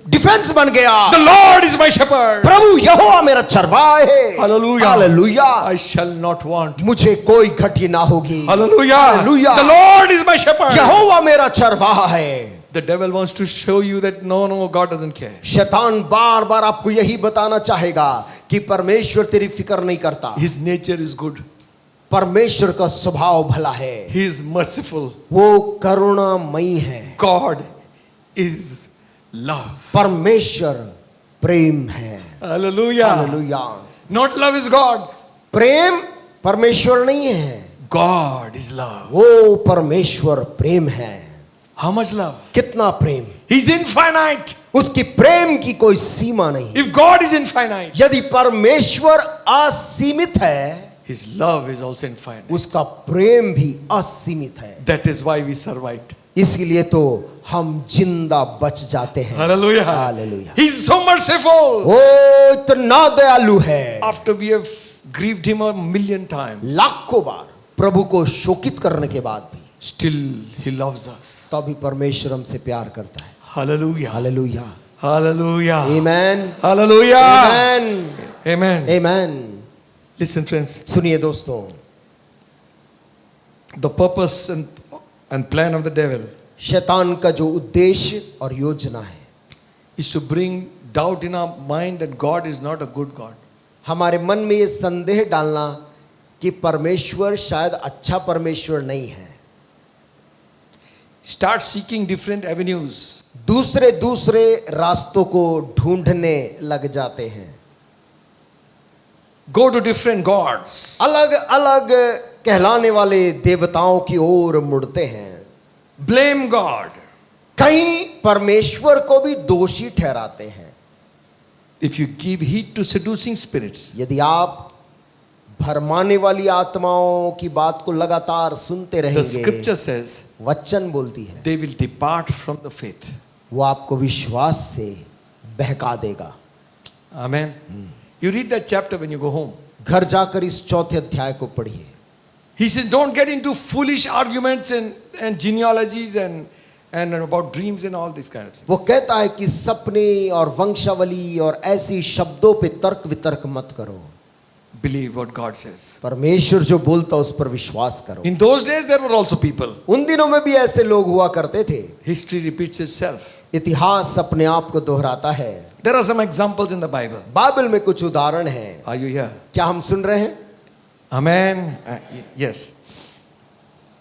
डिफेंस बन गया। The Lord is my shepherd. प्रभु यहोवा मेरा चरवाहा है। Hallelujah. Hallelujah. I shall not want. मुझे कोई घटी ना होगी। Hallelujah. Hallelujah. The Lord is my shepherd. यहोवा मेरा चरवाहा है। The devil wants to show you that no, God doesn't care. शैतान बार बार आपको यही बताना चाहेगा कि परमेश्वर तेरी फिक्र नहीं करता। His nature is good. परमेश्वर का स्वभाव भला है, He is merciful. वो करुणामयी है। God is love. परमेश्वर प्रेम है। Hallelujah. Hallelujah. Not love is God. प्रेम परमेश्वर नहीं है, God is love. वो परमेश्वर प्रेम है। How much love? कितना प्रेम, He's infinite. उसकी प्रेम की कोई सीमा नहीं। If God is infinite, यदि परमेश्वर असीमित है, His love is also infinite. उसका प्रेम भी असीमित है। That is why we survived. इसीलिए तो हम जिंदा बच जाते हैं। Hallelujah. Hallelujah. He's so merciful. वो इतना दयालु है, After we have grieved Him a million times, लाखों बार प्रभु को शोकित करने के बाद भी still He loves us. तभी परमेश्वर हमसे प्यार करता है। Hallelujah. हालेलुया। Hallelujah. आमेन। Hallelujah. आमेन। Amen. आमेन। Listen, friends. सुनिए दोस्तों, The purpose and plan of the devil शैतान का जो उद्देश्य और योजना है, is to bring doubt in our mind that God is not a good God. हमारे मन में ये संदेह डालना कि परमेश्वर शायद अच्छा परमेश्वर नहीं है। Start seeking different avenues. दूसरे दूसरे रास्तों को ढूंढने लग जाते हैं। Go to different gods. अलग अलग कहलाने वाले देवताओं की ओर मुड़ते हैं। Blame God. कहीं परमेश्वर को भी दोषी ठहराते हैं। If you give heed to seducing spirits, यदि आप भरमाने वाली आत्माओं की बात को लगातार सुनते the रहेंगे, scripture says वचन बोलती है, they will depart from the faith. वो आपको विश्वास से बहका देगा। Amen. You read that chapter when you go home. घर जाकर इस चौथे अध्याय को पढ़िए। He says, don't get into foolish arguments and genealogies and about dreams and all these kind of things. वो कहता है कि सपने और वंशावली और ऐसी शब्दों पे तर्क वितर्क मत करो। Believe what God says. परमेश्वर जो बोलता उस पर विश्वास करो। In those days, there were also people. उन दिनों में भी ऐसे लोग हुआ करते थे। History repeats itself. इतिहास अपने आप को दोहराता है। There are some examples in the Bible. Bible में कुछ उदाहरण हैं। Are you here? क्या हम सुन रहे हैं? Amen. Yes.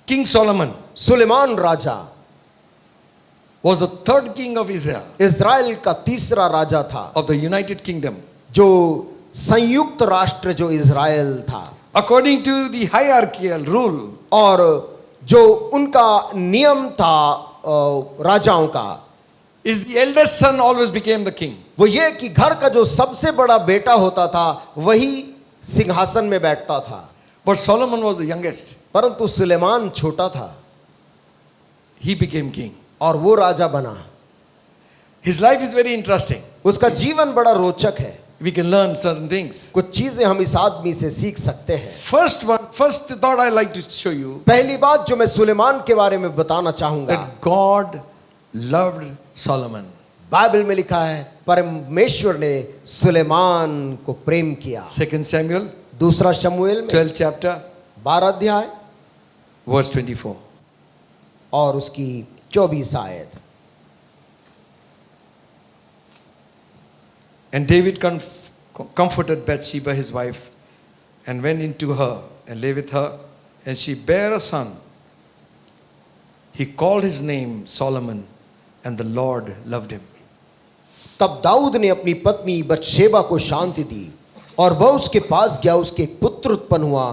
King Solomon सुलेमान राजा was the third king of Israel, Israel का तीसरा राजा था, of the United Kingdom. जो संयुक्त राष्ट्र जो इज़राइल था, According to the hierarchical rule, और जो उनका नियम था राजाओं का, is the eldest son always became the king. वो ये कि घर का जो सबसे बड़ा बेटा होता था वही सिंहासन में बैठता था। But Solomon was the youngest. परंतु सुलेमान छोटा था, He became king. और वो राजा बना। His life is very interesting. उसका जीवन बड़ा रोचक है। We can learn certain things. कुछ चीजें हम इस आदमी से सीख सकते हैं। First thought I like to show you पहली बात जो मैं सुलेमान के बारे में बताना चाहूंगा, that God loved Solomon. Bible में लिखा है परमेश्वर ने सुलेमान को प्रेम किया। 2 Samuel, दूसरा शमूएल में 12th chapter, 12 अध्याय verse 24. और उसकी 24 आयत। And David comforted Bathsheba his wife and went into her and lay with her, and she bare a son. He called his name Solomon, and the Lord loved him. तब दाऊद ने अपनी पत्नी बतशेबा को शांति दी और वह उसके पास गया, उसके एक पुत्र उत्पन्न हुआ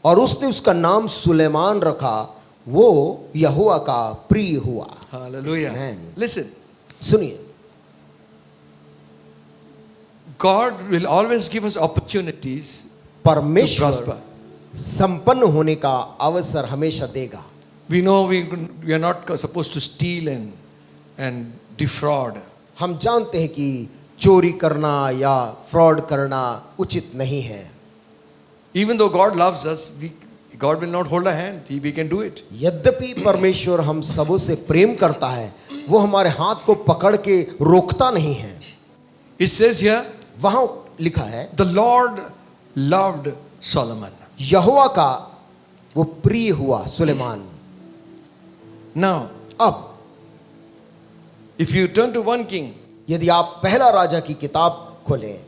और उसने उसका नाम सुलेमान रखा, वो यहोवा का प्रिय हुआ। Hallelujah. Amen. Listen, सुनिए, God will always give us opportunities to परमेश्वर prosper. संपन्न होने का अवसर हमेशा देगा। We know we are not supposed to steal and defraud. हम जानते हैं कि चोरी करना या फ्रॉड करना उचित नहीं है। Even though God loves us, God will not hold a hand. We can do it. यद्यपि परमेश्वर हम सबों से प्रेम करता है, वो हमारे हाथ को पकड़ के रोकता नहीं है। It says here, वहां लिखा है, the Lord loved Solomon. यहोवा का वो प्रिय हुआ सुलेमान। Now, अब if you turn to 1 King, यदि आप पहला राजा की किताब खोलें,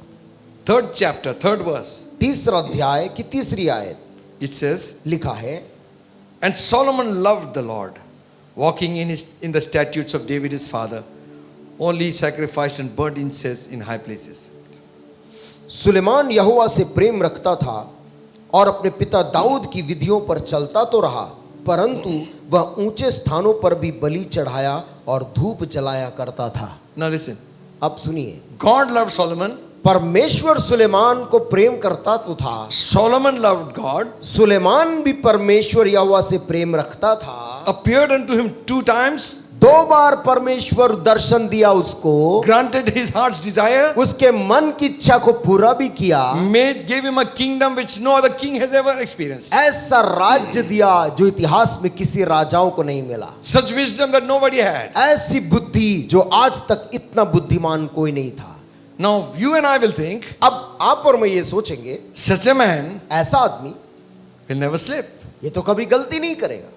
3rd chapter, 3rd verse, तीसरा अध्याय की तीसरी आयत, it says, लिखा है, and Solomon loved the Lord, walking in the statutes of David his father, only sacrificed and burnt incense in high places. Suleman यहोवा से प्रेम रखता था और अपने पिता दाऊद की विधियों पर चलता तो रहा, परंतु वह ऊंचे स्थानों पर भी बलि चढ़ाया और धूप जलाया करता था। Now listen, अब सुनिए, God loved Solomon, परमेश्वर सुलेमान को प्रेम करता तो था, Solomon loved God, सुलेमान भी परमेश्वर यहोवा से प्रेम रखता था। appeared unto him 2 times, 2 बार परमेश्वर दर्शन दिया उसको, granted his heart's desire, उसके मन की इच्छा को पूरा भी किया, gave him a kingdom which no other king has ever experienced. ऐसा राज्य दिया जो इतिहास में किसी राजाओं को नहीं मिला, Such wisdom that nobody had. ऐसी बुद्धि जो आज तक इतना बुद्धिमान कोई नहीं था। Now you and I will think, अब आप और मैं ये सोचेंगे, such a man ऐसा आदमी will never slip. ये तो कभी गलती नहीं करेगा।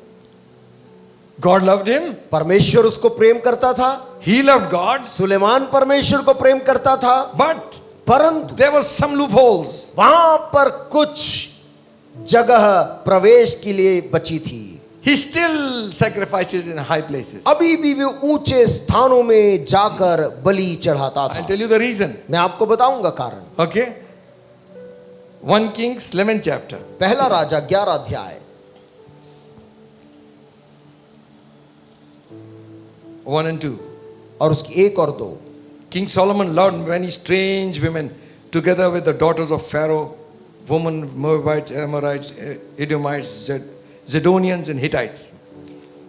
God loved him, परमेश्वर उसको प्रेम करता था, he loved God, सुलेमान परमेश्वर को प्रेम करता था, but परंतु there were some loopholes. वहां पर कुछ जगह प्रवेश के लिए बची थी। He still sacrificed it in high places. अभी भी वे ऊंचे स्थानों में जाकर बलि चढ़ाता I'll था। tell you the reason. मैं आपको बताऊंगा कारण। Okay? 1 Kings 11th chapter. पहला राजा 11 अध्याय 1 and 2. और उसकी 1 और 2। King Solomon loved many strange women together with the daughters of Pharaoh, women, Moabites, Amorites, Edomites, Zidonians and Hittites.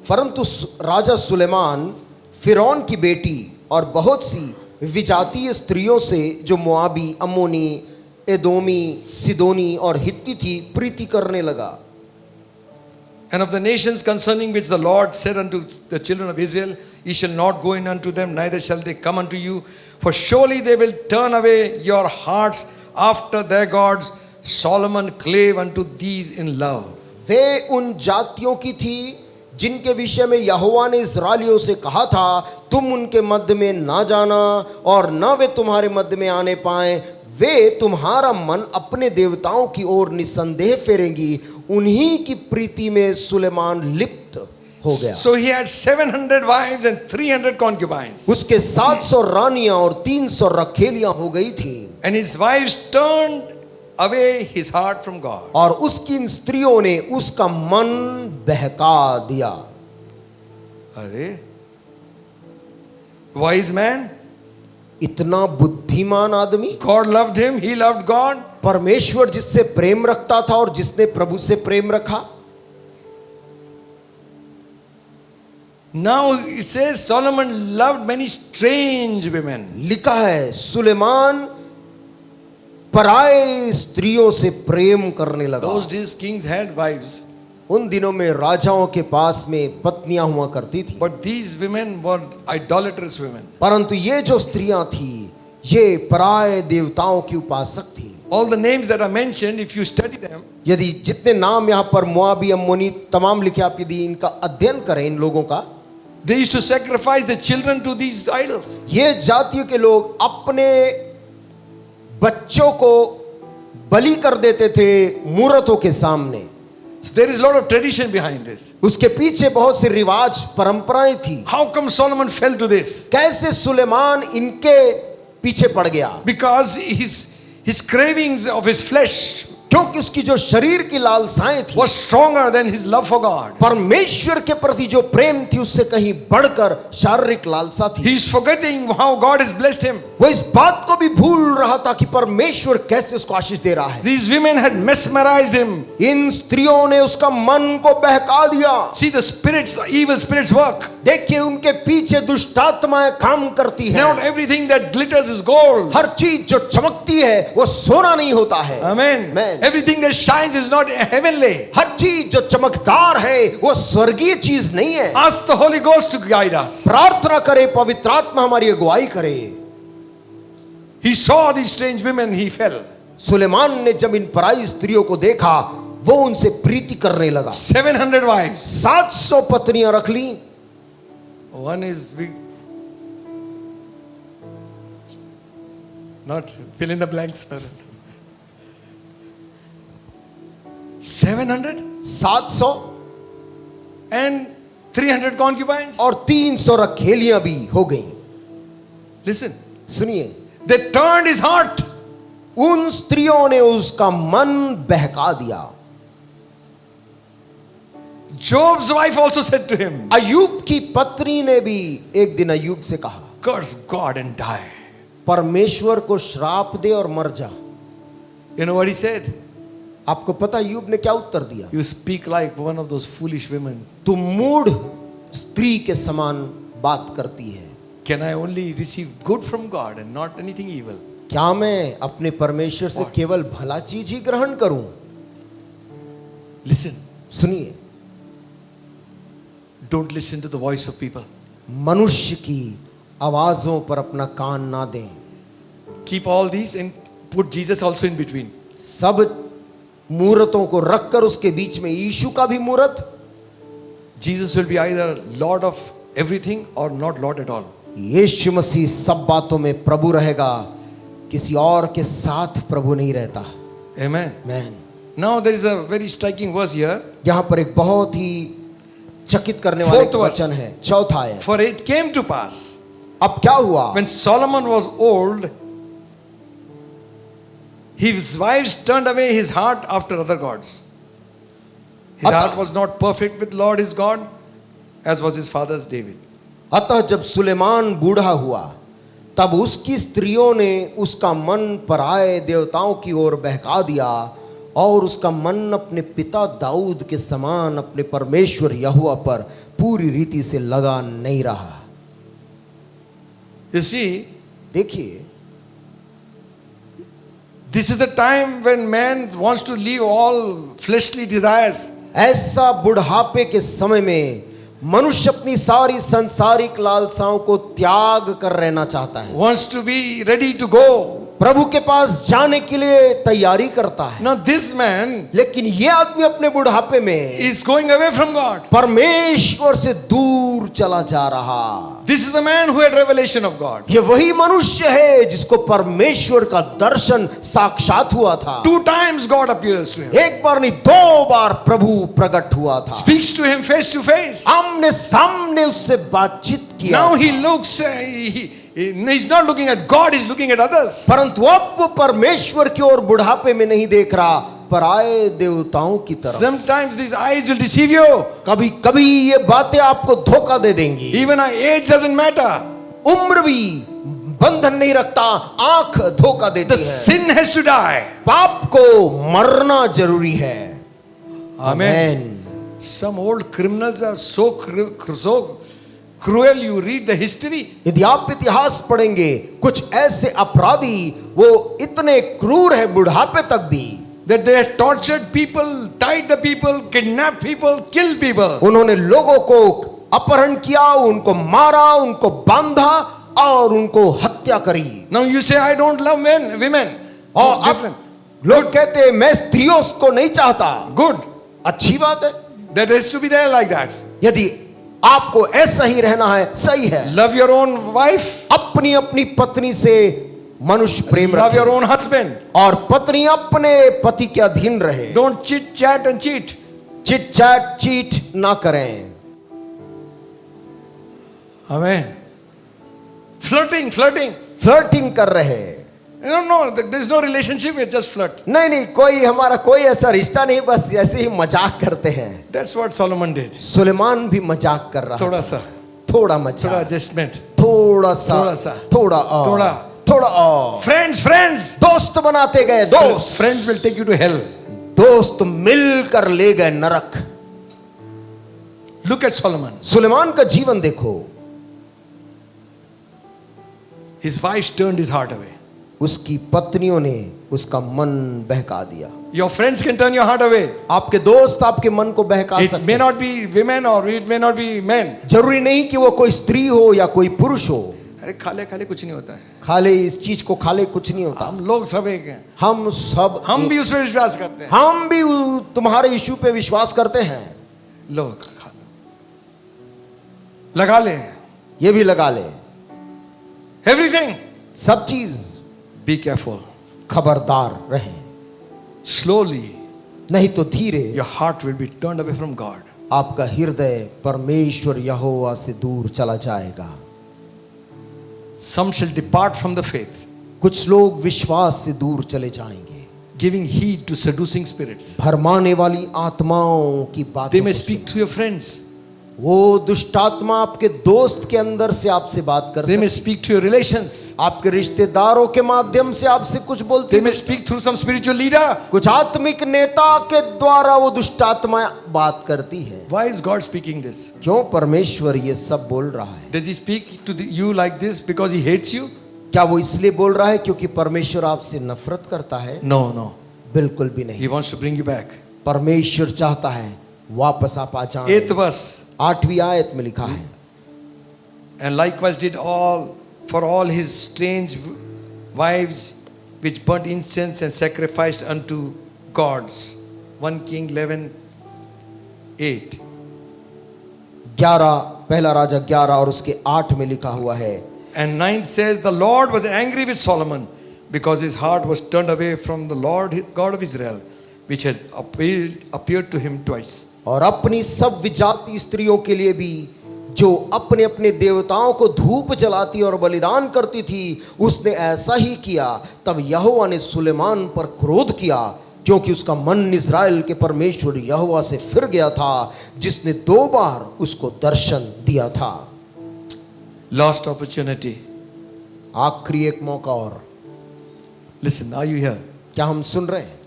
परंतु राजा सुलेमान फिरौन की बेटी और बहुत सी विजातीय स्त्रियों से जो मोआबी, अम्मोनी, एदोमी, सिदोनी और हित्ती थी प्रीति करने लगा। And of the nations concerning which the Lord said unto the children of Israel, ye shall not go in unto them, neither shall they come unto you, for surely they will turn away your hearts after their gods. Solomon clave unto these in love. वे उन जातियों की थी जिनके विषय में यहोवा ने इस्राएलियों से कहा था, तुम उनके मध्य में ना जाना और न वे तुम्हारे मध्य में आने पाए। वे तुम्हारा मन अपने देवताओं की ओर निसंदेह फेरेंगी। उन्हीं की प्रीति में सुलेमान लिप्त हो गया। So he had 700 wives and 300 concubines. उसके 700 रानियां और 300 रखेलियां हो गई थी। And his wives turned away his heart from God. और उसकी इन स्त्रियों ने उसका मन बहका दिया। अरे, wise man, इतना बुद्धिमान आदमी, God loved him, he loved God. परमेश्वर जिससे प्रेम रखता था और जिसने प्रभु से प्रेम रखा। Now it says Solomon loved many strange women. लिखा है सुलेमान पराये स्त्रियों से प्रेम करने लगा। Those days kings had wives, उन दिनों में राजाओं के पास में पत्नियां हुआ करती थी, but these women were idolatrous women. परंतु ये जो स्त्रियां थी ये पराये देवताओं की उपासक थी। All the names that are mentioned, if you study them, यदि जितने नाम यहाँ पर मोआबी, अम्मोनी तमाम लिखे, आप यदि इनका अध्ययन करें इन लोगों का, they used to sacrifice the children to these idols. ये जातियों के लोग अपने बच्चों को बलि कर देते थे मूर्तों के सामने। So there is a lot of tradition behind this. उसके पीछे बहुत सी रिवाज परंपराएं थी। How come Solomon fell to this? कैसे सुलेमान इनके पीछे पड़ गया? Because his cravings of his flesh क्योंकि उसकी जो शरीर की लालसाएं थी was stronger than his love for God. परमेश्वर के प्रति जो प्रेम थी उससे कहीं बढ़कर शारीरिक लालसा थी। He is forgetting how God has blessed him. वो इस बात को भी भूल रहा था कि परमेश्वर कैसे उसको आशीष दे रहा है। These women had mesmerized him. इन स्त्रियों ने उसका मन को बहका दिया। See the spirits, evil spirits work. देखिए उनके पीछे दुष्टात्माएं काम करती हैं। Not everything that glitters is gold. हर चीज जो चमकती है वो सोना नहीं होता है। Amen. Amen. Everything that shines is not heavenly. हर चीज जो चमकदार है वो स्वर्गीय चीज नहीं है। Ask the Holy Ghost to guide us. प्रार्थना करे, पवित्र आत्मा हमारी अगुवाई करे। He saw these strange women, he fell. Suleman ने जब इन पराई स्त्रियों को देखा वो उनसे प्रीति करने लगा। 700 wives. 700 पत्नियां रख ली। One is big. Not fill in the blanks. 700 700 and 300 concubines. और 300 रखेलियां भी हो गई। Listen, सुनिए, they turned his heart. उन स्त्रियों ने उसका मन बहका दिया। Job's wife also said to him, Ayub की पत्नी ने भी एक दिन अयूब से कहा, curse God and die. परमेश्वर को श्राप दे और मर जा। You know what he said? आपको पता अयूब ने क्या उत्तर दिया? You speak like one of those foolish women. तू मूढ़ स्त्री के समान बात करती है। Can I only receive good from God and not anything evil? क्या मैं अपने परमेश्वर से केवल भला चीज ही ग्रहण करूं? Listen, सुनिए, don't listen to the voice of people. मनुष्य की आवाजों पर अपना कान ना दें। Keep all these and put Jesus also in between. सब मूर्तों को रखकर उसके बीच में यीशु का भी मूर्त। Jesus will be either Lord of everything or not Lord at all. यीशु मसीह सब बातों में प्रभु रहेगा, किसी और के साथ प्रभु नहीं रहता। Amen. Man. Now there is a very striking verse here. यहाँ पर एक बहुत ही चकित करने वाला Fourth verse. वचन है, चौथा है। For it came to pass अब क्या हुआ? when Solomon was old, his wives turned away his heart after other gods. His heart was not perfect with Lord his God, as was his father's David. अतः जब सुलेमान बूढ़ा हुआ तब उसकी स्त्रियों ने उसका मन पराए देवताओं की ओर बहका दिया और उसका मन अपने पिता दाऊद के समान अपने परमेश्वर यहोवा पर पूरी रीति से लगा नहीं रहा। You see, देखिए, this is the time when man wants to leave all fleshly desires. ऐसा बुढ़ापे के समय में मनुष्य अपनी सारी सांसारिक लालसाओं को त्याग कर रहना चाहता है। Wants to be ready to go. प्रभु के पास जाने के लिए तैयारी करता है। Now this man लेकिन ये आदमी अपने बुढ़ापे में is going away from God. परमेश्वर से दूर चला जा रहा। This is the man who had revelation of God. ये वही मनुष्य है जिसको परमेश्वर का दर्शन साक्षात हुआ था। 2 times God appears to him. एक बार नहीं, 2 बार प्रभु प्रकट हुआ था। Speaks to him face to face. आमने सामने उससे बातचीत किया। Now he looks, he's not looking at God, he's looking at others. परंतु अब वो परमेश्वर की ओर बुढ़ापे में नहीं देख रहा, पराये देवताओं की तरफ। Sometimes these eyes will deceive you. कभी कभी ये बातें आपको धोखा दे देंगी। Even our age doesn't matter. उम्र भी बंधन नहीं रखता, आंख धोखा देती The है। sin has to die. पाप को मरना जरूरी है। Amen. Some old criminals are so cruel. You read the history. यदि आप इतिहास पढ़ेंगे, कुछ ऐसे अपराधी वो इतने क्रूर हैं बुढ़ापे तक भी, That they had tortured people, tied the people, kidnapped people, killed people. उन्होंने लोगों को अपहरण किया, उनको मारा, उनको बांधा और उनको हत्या करी। Now you say, I don't love women. और Different. अब लोग कहते हैं मैं स्त्रियों को नहीं चाहता। Good. अच्छी बात है, That has to be there like that. यदि आपको ऐसा ही रहना है, सही है। Love your own wife. अपनी अपनी पत्नी से मनुष्य प्रेम Love रखे your own husband. और पत्नी अपने पति के अधीन रहे। Don't chit chat and cheat. Chit chat cheat ना करें। Amen. Flirting. फ्लर्टिंग कर रहे हैं। No, there is no relationship, it's just flirt. नहीं, कोई हमारा कोई ऐसा रिश्ता नहीं, बस ऐसे ही मजाक करते हैं। That's what Solomon did. Suleman भी मजाक कर रहा थोड़ा था। सा, थोड़ा थोड़ा मजाक, adjustment. थोड़ा सा, थोड़ा और। Friends. दोस्त बनाते गए, दोस्त Friends will take you to hell. दोस्त मिलकर ले गए नरक। Look at Solomon. सुलेमान का जीवन देखो। His wives turned his heart away. उसकी पत्नियों ने उसका मन बहका दिया। Your friends can turn your heart away. आपके दोस्त आपके मन को बहका It सकते may हैं। not be women or it may not be men. जरूरी नहीं कि वो कोई स्त्री हो या कोई पुरुष हो। अरे खाले कुछ नहीं होता है। खाले इस चीज को खाले कुछ नहीं होता। हम लोग सब एक हैं। हम भी उसमें विश्वास करते हैं। हम भी तुम्हारे यीशु पे विश्वास करते हैं। लो खा लो, लगा ले, ये भी लगा ले। एवरीथिंग। सब चीज। बी केयरफुल, खबरदार रहें, स्लोली नहीं तो धीरे your heart will be turned away from God. आपका हृदय परमेश्वर यहोवा से दूर चला जाएगा। Some shall depart from the faith, कुछ लोग विश्वास से दूर चले जाएंगे, giving heed to seducing spirits. भरमाने वाली आत्माओं की बातें। They may speak through your friends. वो दुष्ट आत्मा आपके दोस्त के अंदर से आपसे बात कर They may सकती, speak to your relations. आपके रिश्तेदारों के माध्यम से आपसे कुछ बोलती, They may speak through some spiritual leader. कुछ आत्मिक नेता के द्वारा वो दुष्ट आत्मा बात करती है। Why is God speaking this? क्यों परमेश्वर ये सब बोल रहा है? Does he speak to you like this because he hates you? क्या वो इसलिए बोल रहा है क्योंकि परमेश्वर आपसे नफरत करता है? No. बिल्कुल भी नहीं। He wants to bring you back. परमेश्वर चाहता है वापस आप आ जाएं। 8th verse. 8वीं आयत में लिखा है, And likewise did all for all his strange wives which burnt incense and sacrificed unto gods. 1 King 11:8. 11 पहला राजा 11 और उसके 8 में लिखा हुआ है। And 9th says, the Lord was angry with Solomon because his heart was turned away from the Lord God of Israel, which had appeared to him twice. और अपनी सब विजाती स्त्रियों के लिए भी जो अपने अपने देवताओं को धूप जलाती और बलिदान करती थी, उसने ऐसा ही किया। तब यहोवा ने सुलेमान पर क्रोध किया क्योंकि उसका मन इज़राइल के परमेश्वर यहोवा से फिर गया था, जिसने 2 बार उसको दर्शन दिया था। Lost opportunity. आखिरी एक मौका और। Listen, are you here? क्या हम सुन रहे हैं?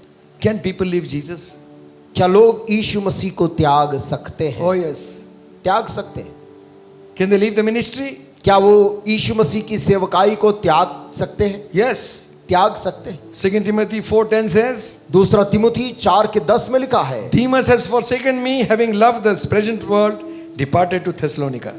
Can people leave Jesus? क्या लोग यीशु मसीह को त्याग सकते हैं? Oh yes. त्याग सकते हैं। Can they leave the ministry? क्या वो यीशु मसीह की सेवकाई को त्याग सकते हैं? Yes. त्याग सकते हैं। 2 Timothy 4:10 says, दूसरा तिमुथी 4:10 में लिखा है, Demas has forsaken me, having loved this present world, departed to Thessalonica.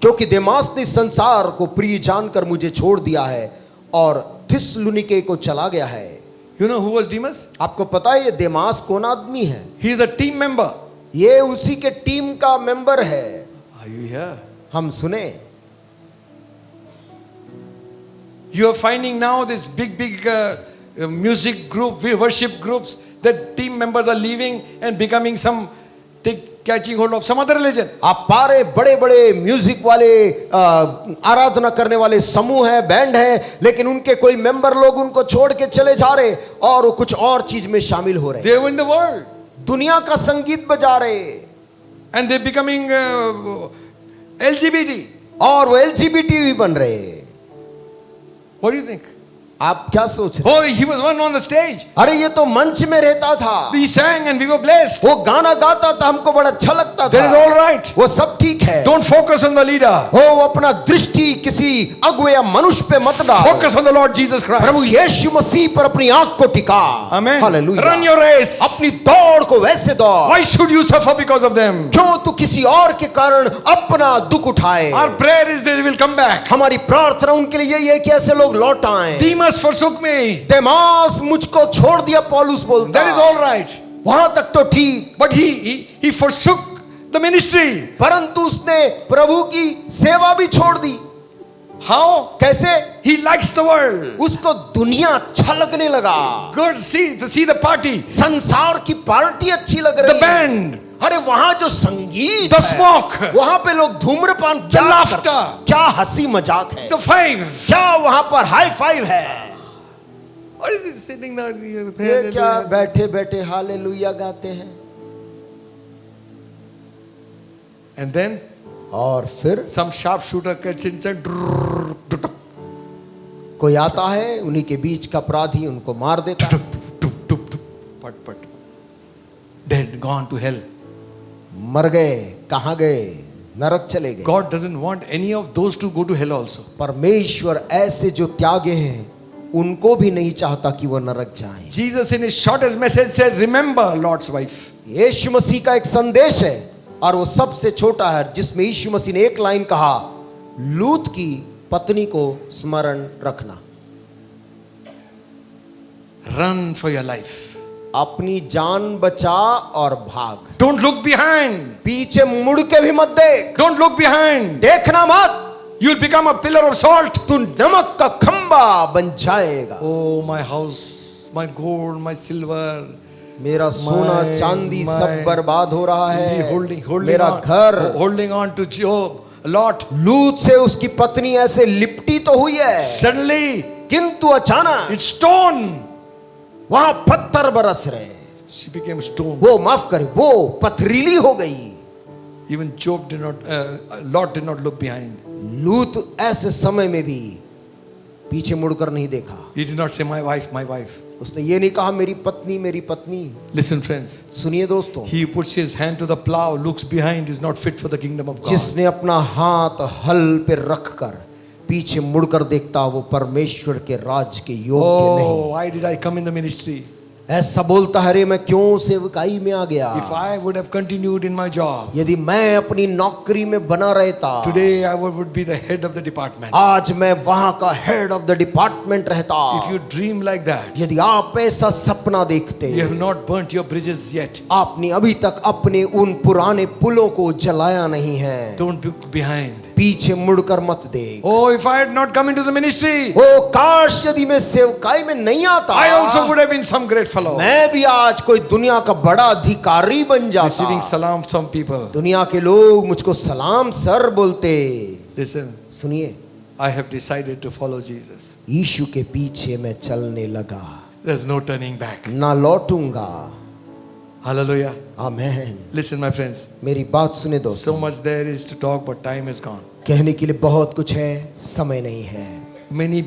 क्योंकि देमास ने संसार को प्रिय जानकर मुझे छोड़ दिया है और थिस्सलुनीके को चला गया है। You know who was Demas? आपको पता है ये देमास कौन आदमी है? He is a team member. ये उसी के टीम का मेंबर है। Are you here? हम सुने, You are finding now this big music group, worship groups, that team members are leaving and becoming catching hold of some other religion. आप पा रहे बड़े बड़े म्यूजिक वाले आराधना करने वाले समूह है, बैंड है, लेकिन उनके कोई मेंबर लोग उनको छोड़ के चले जा रहे और वो कुछ और चीज में शामिल हो रहे। They were in the world. दुनिया का संगीत बजा रहे And they're becoming LGBT. और वो LGBT भी बन रहे। What do you think? आप क्या सोच रहे? Oh, he was one on the stage. अरे ये तो मंच में रहता था, We sang and we were blessed. वो गाना गाता था, हमको बड़ा अच्छा लगता That is था। all right. वो सब ठीक है। Don't focus on the leader. वो अपना दृष्टि किसी अगुवे या मनुष्य पे मत डाल। Focus on the Lord Jesus Prabhu Christ. यीशु मसीह पर अपनी आंख को टिका। Amen. Hallelujah. Run your race. अपनी दौड़ को वैसे दौड़। Why should you suffer because of them? क्यों तू किसी और के कारण अपना दुख उठाए? Our prayer is they will come back. हमारी प्रार्थना उनके लिए यही है कि ऐसे लोग लौट आएं। Demas forsook me. देमास मुझको छोड़ दिया, पौलुस बोलता। That is all right. वहां तक तो ठीक, But he forsook the ministry. परंतु उसने प्रभु की सेवा भी छोड़ दी। How? कैसे? He likes the world. उसको दुनिया अच्छा लगने लगा, Good. See the party. संसार की पार्टी अच्छी लग The रही है। band. अरे वहां जो संगीत The है, smoke. वहां पे लोग धूम्रपान क्या laughter. करते, क्या हंसी मजाक है, The five. क्या वहां पर हाई फाइव है। What is this sitting there? ये क्या बैठे बैठे हालेलुया गाते हैं। And then और फिर some sharpshooter gets inside. कोई आता है, उन्हीं के बीच का अपराधी उनको मार देता है। But. Dead, gone to hell. मर गए, कहां गए? नरक चले गए। God doesn't want any of those to go to hell also. परमेश्वर ऐसे जो त्यागे हैं उनको भी नहीं चाहता कि वो नरक जाएं। Jesus in his shortest message said, remember Lord's wife. यीशु मसीह का एक संदेश है और वो सबसे छोटा है, जिसमें यीशु मसीह ने एक लाइन कहा, लूत की पत्नी को स्मरण रखना। Run for your life. अपनी जान बचा और भाग। Don't look behind. पीछे मुड़ के भी मत देख। Don't look behind. देखना मत। You'll become a pillar of salt. तू नमक का खंबा बन जाएगा। Oh, my house, my gold, my silver. मेरा सोना My- चांदी my- सब बर्बाद हो रहा है। Holding मेरा on, घर। holding on to Job a lot. लूत से उसकी पत्नी ऐसे लिपटी तो हुई है, Suddenly, किंतु अचानक it's stone. वहां पत्थर बरस रहे। She became stone. वो माफ करे, वो पथरीली हो गई। Even Job did not, Lot did not look behind. लूत ऐसे समय में भी पीछे मुड़कर नहीं देखा। He did not say, my wife, my wife. उसने ये नहीं कहा मेरी पत्नी मेरी पत्नी। Listen, friends. सुनिए दोस्तों, He who puts his hand to the plow, looks behind, is not fit for the kingdom of God. जिसने अपना हाथ हल पे रखकर पीछे मुड़कर देखता, वो परमेश्वर के राज के योग्य नहीं। Oh, why did I come in the ministry? ऐसा बोलता है, रे मैं क्यों सेवकाई में आ गया। If I would have continued in my job, यदि मैं अपनी नौकरी में बना रहता, today I would be the head of the department. आज मैं वहां का हेड ऑफ द डिपार्टमेंट रहता। If you dream like that, यदि आप ऐसा सपना देखते, you have not burnt your bridges yet. आपने अभी तक अपने उन पुराने पुलों को जलाया नहीं है। Don't look behind. पीछे मुड़कर मत देख। Oh, if I had not come into the ministry, ओ काश यदि मैं सेवकाई में नहीं आता, I also would have been some great fellow. मैं भी आज कोई दुनिया का बड़ा अधिकारी बन जाता। Receiving salam from people. दुनिया के लोग मुझको सलाम सर बोलते। Listen, सुनिए, I have decided to follow Jesus. यीशु के पीछे मैं चलने लगा, There's no turning back. ना लौटूंगा। Hallelujah. Amen. Listen, my friends. मेरी बात सुने दोस्तों, So much there is to talk, but time is gone. कहने के लिए बहुत कुछ है, समय नहीं है। Many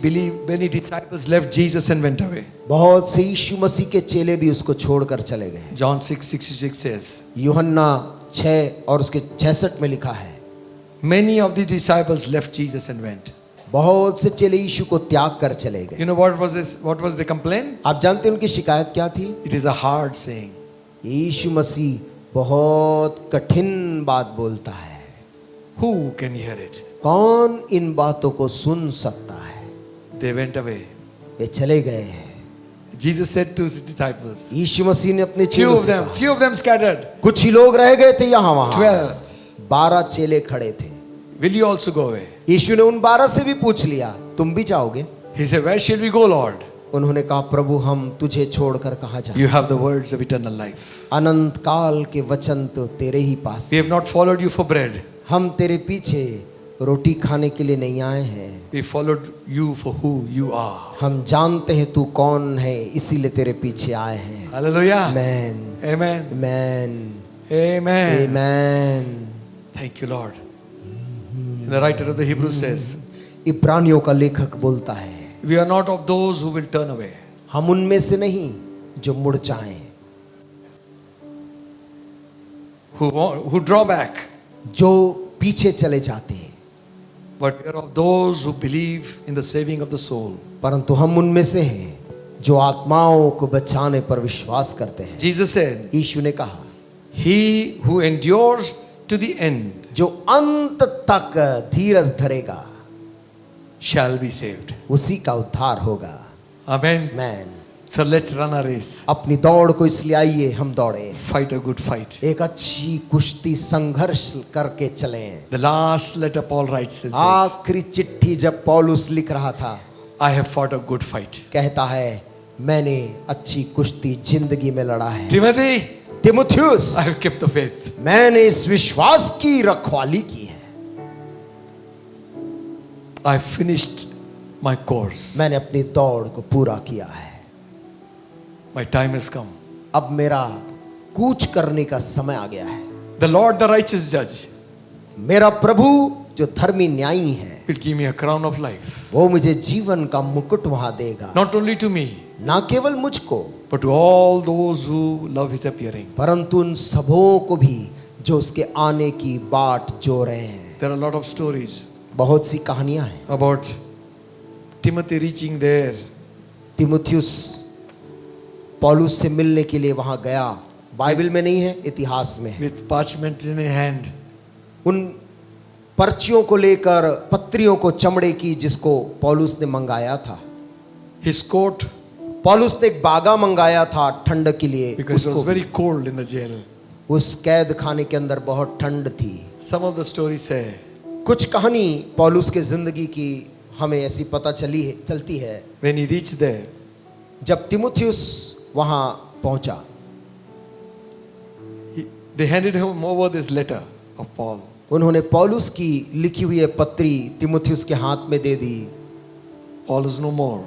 disciples left Jesus and went away. बहुत से यीशु मसीह के चेले भी उसको छोड़कर चले गए। John 6:66 says, यूहन्ना 6 और उसके 66 में लिखा है, many of the disciples left Jesus and went. बहुत से चेले यीशु को त्याग कर चले गए। You know what was this? What was the complaint? आप जानते हैं उनकी शिकायत क्या थी? It is a hard saying. यीशु मसीह बहुत कठिन बात बोलता है। Who can hear it? कौन इन बातों को सुन सकता है? They went away. वे चले गए। Jesus said to his disciples, यीशु मसीह ने अपने few चेलों of से them, कहा, few of them scattered. कुछ ही लोग रह गए थे यहाँ वहाँ। 12. 12 चेले खड़े थे। Will you also go away? यीशु ने उन 12 से भी पूछ लिया, तुम भी जाओगे? He said, where shall we go, Lord? उन्होंने कहा, प्रभु हम तुझे छोड़कर कहाँ जाएं? You have the words of eternal life. अनंत काल के वचन तो तेरे ही पास। We have not followed you for bread. हम तेरे पीछे रोटी खाने के लिए नहीं आए हैं। We followed you for who you are. हम जानते हैं तू कौन है, इसीलिए तेरे पीछे आए हैं। Hallelujah. Amen. Amen. Amen. Amen. Amen. Thank you, Lord. And the writer of the Hebrews says, इब्रानियों का लेखक बोलता है, we are not of those who will turn away. हम उनमें से नहीं जो मुड़ जाएं, Who draw back. जो पीछे चले जाते हैं, But we are of those who believe in the saving of the soul. परंतु हम उनमें से हैं जो आत्माओं को बचाने पर विश्वास करते हैं। Jesus said, यीशु ने कहा, he who endures to the end जो अंत तक धीरज धरेगा shall be saved. उसी का उद्धार होगा। Amen. Man So let's run a race. अपनी दौड़ को इसलिए आइए हम दौड़े, Fight a good fight. एक अच्छी कुश्ती संघर्ष करके चलें। The last letter Paul writes says, आखिरी चिट्ठी जब पौलुस लिख रहा था, I have fought a good fight. कहता है मैंने अच्छी कुश्ती जिंदगी में लड़ा है। Timothy, तिमुथियुस, I have kept the faith. मैंने इस विश्वास की रखवाली की है, I finished my course. मैंने अपनी दौड़ को पूरा किया है। My time has come. अब मेरा कूच करने का समय आ गया है। The Lord, the righteous judge, मेरा प्रभु जो धर्मी न्यायी है, will give me a crown of life. वो मुझे जीवन का मुकुट वहां देगा। Not only to me, ना केवल मुझको, but to all those who love his appearing. परंतु उन सबों को भी जो उसके आने की बाट जो रहे हैं। There are a lot of stories बहुत सी कहानियां हैं। about Timothy reaching there. तिमुथियुस पौलुस से मिलने के लिए वहां गया, बाइबल में नहीं है, इतिहास में है। With parchment in his hand. उन पर्चियों को लेकर, पत्रियों को, चमड़े की, जिसको पौलुस ने मंगाया था। His coat, पौलुस ने एक बागा मंगाया था ठंड के लिए, because it was उसको very cold in the jail. उस कैद खाने के अंदर बहुत ठंड थी। Some of the stories say, कुछ कहानी पौलुस के जिंदगी की हमें ऐसी पता चलती है। when he reached there, जब तिमुथियुस वहां पहुंचा, they handed him over this letter of Paul. उन्होंने पौलुस की लिखी हुई पत्री तिमुथियुस के हाथ में दे दी Paul is no more.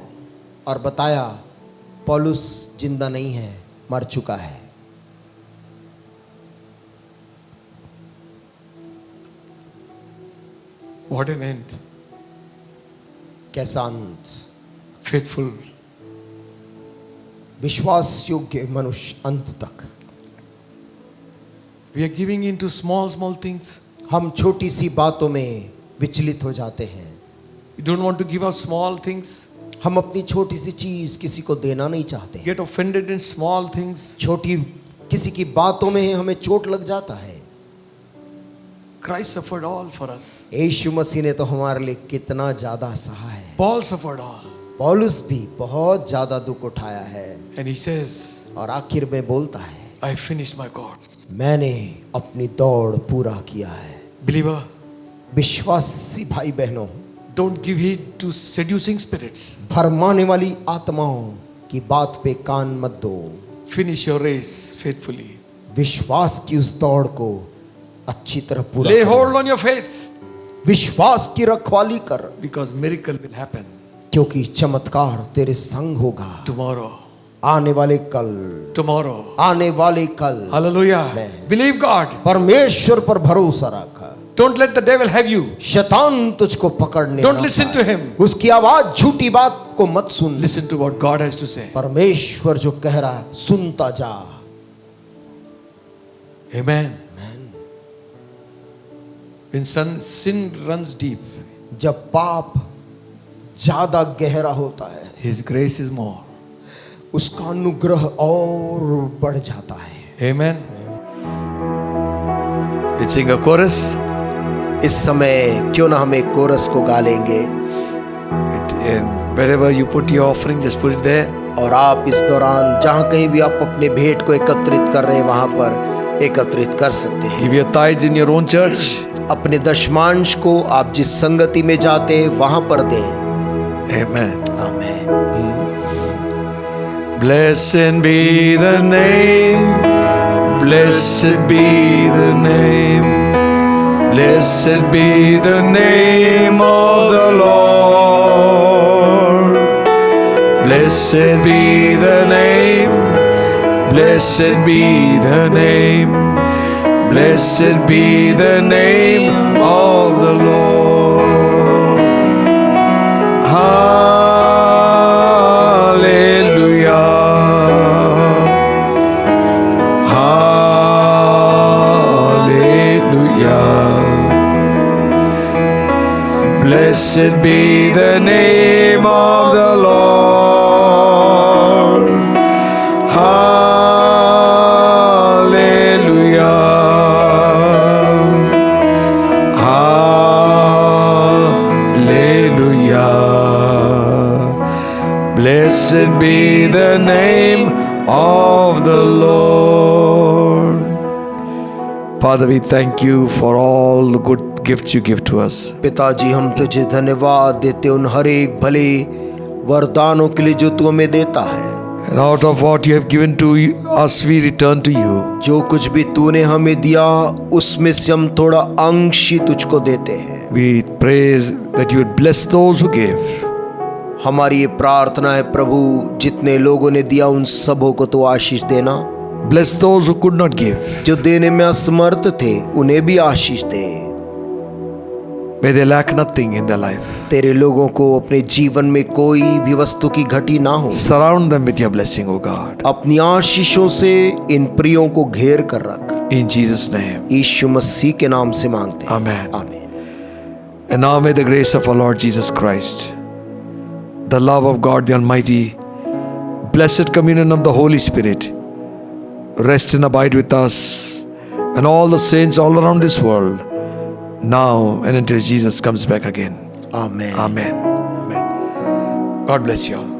और बताया पौलुस जिंदा नहीं है, मर चुका है। What an end. कैसा अंत। Faithful. विश्वास योग्य मनुष्य अंत तक। We are giving in to small, small things. हम छोटी सी बातों में विचलित हो जाते हैं। You don't want to give up small things. हम अपनी छोटी सी चीज किसी को देना नहीं चाहते। Get offended in small things. छोटी किसी की बातों में हमें चोट लग जाता है। Christ suffered all for us. यीशु मसीह ने तो हमारे लिए कितना ज्यादा सहा है। Paul suffered all. पौलुस भी बहुत ज्यादा दुख उठाया है। And he says, और आखिर में बोलता है, I finished my course. मैंने अपनी दौड़ पूरा किया है। Believer, विश्वासी भाई बहनों, don't give heed to seducing spirits. भरमाने वाली आत्माओं की बात पे कान मत दो। Finish your race faithfully. विश्वास की उस दौड़ को अच्छी तरह पूरा Lay कर। hold on your faith, विश्वास की रखवाली कर, because miracle will happen क्योंकि चमत्कार तेरे संग होगा। tomorrow. आने वाले कल, Tomorrow. आने वाले कल। Hallelujah. Amen. Believe God. परमेश्वर पर भरोसा रख। Don't let the devil have you. शैतान तुझको पकड़ने Don't ना listen पाए। to him. उसकी आवाज, झूठी बात को मत सुन। Listen to what God has to say. परमेश्वर जो कह रहा है सुनता जा। Amen. When sin runs deep, जब पाप ज्यादा गहरा होता है, His grace is more. उसका अनुग्रह और बढ़ जाता है। Amen. We sing a chorus. इस समय क्यों ना हम एक कोरस को गा लेंगे। And wherever you put your offering, just put it there. और आप इस दौरान जहाँ कहीं भी आप अपने भेंट को एकत्रित कर रहे हैं, वहां पर एकत्रित कर सकते हैं। Give your tithes in your own church. अपने दशमांश को आप जिस संगति में जाते हैं वहां पर दें। Amen. आमीन। Blessed be the name. Blessed be the name. Blessed be the name of the Lord. Blessed be the name. Blessed be the name. Blessed be the name of the Lord. Hallelujah. Blessed be the name of the Lord. Hallelujah. Hallelujah. Blessed Blessed be the name of the Lord. Father, we thank you for all the good gifts you give to us. पिताजी, हम तुझे धन्यवाद देते उन हर एक भले वरदानों के लिए जो तू हमें देता है। And out of what you have given to us, we return to you. जो कुछ भी तूने हमें दिया उसमें से हम थोड़ा अंश ही तुझको देते हैं। We pray that you would bless those who gave. हमारी ये प्रार्थना है प्रभु, जितने लोगों ने दिया उन सबों को तो आशीष देना। Bless those who could not give. जो देने में असमर्थ थे उन्हें भी आशीष दे। May they lack nothing in their life. तेरे लोगों को अपने जीवन में कोई भी वस्तु की घटी ना हो। Surround them with your blessing, O God. अपनी आशीषों से इन प्रियों को घेर कर रख। In Jesus' name. यीशु मसीह के नाम से मांगते हैं। Amen. आमीन। And now may the grace of our Lord Jesus Christ, the love of God the Almighty, blessed communion of the Holy Spirit, rest and abide with us and all the saints all around this world, now and until Jesus comes back again. आमीन। Amen. Amen. God bless you all.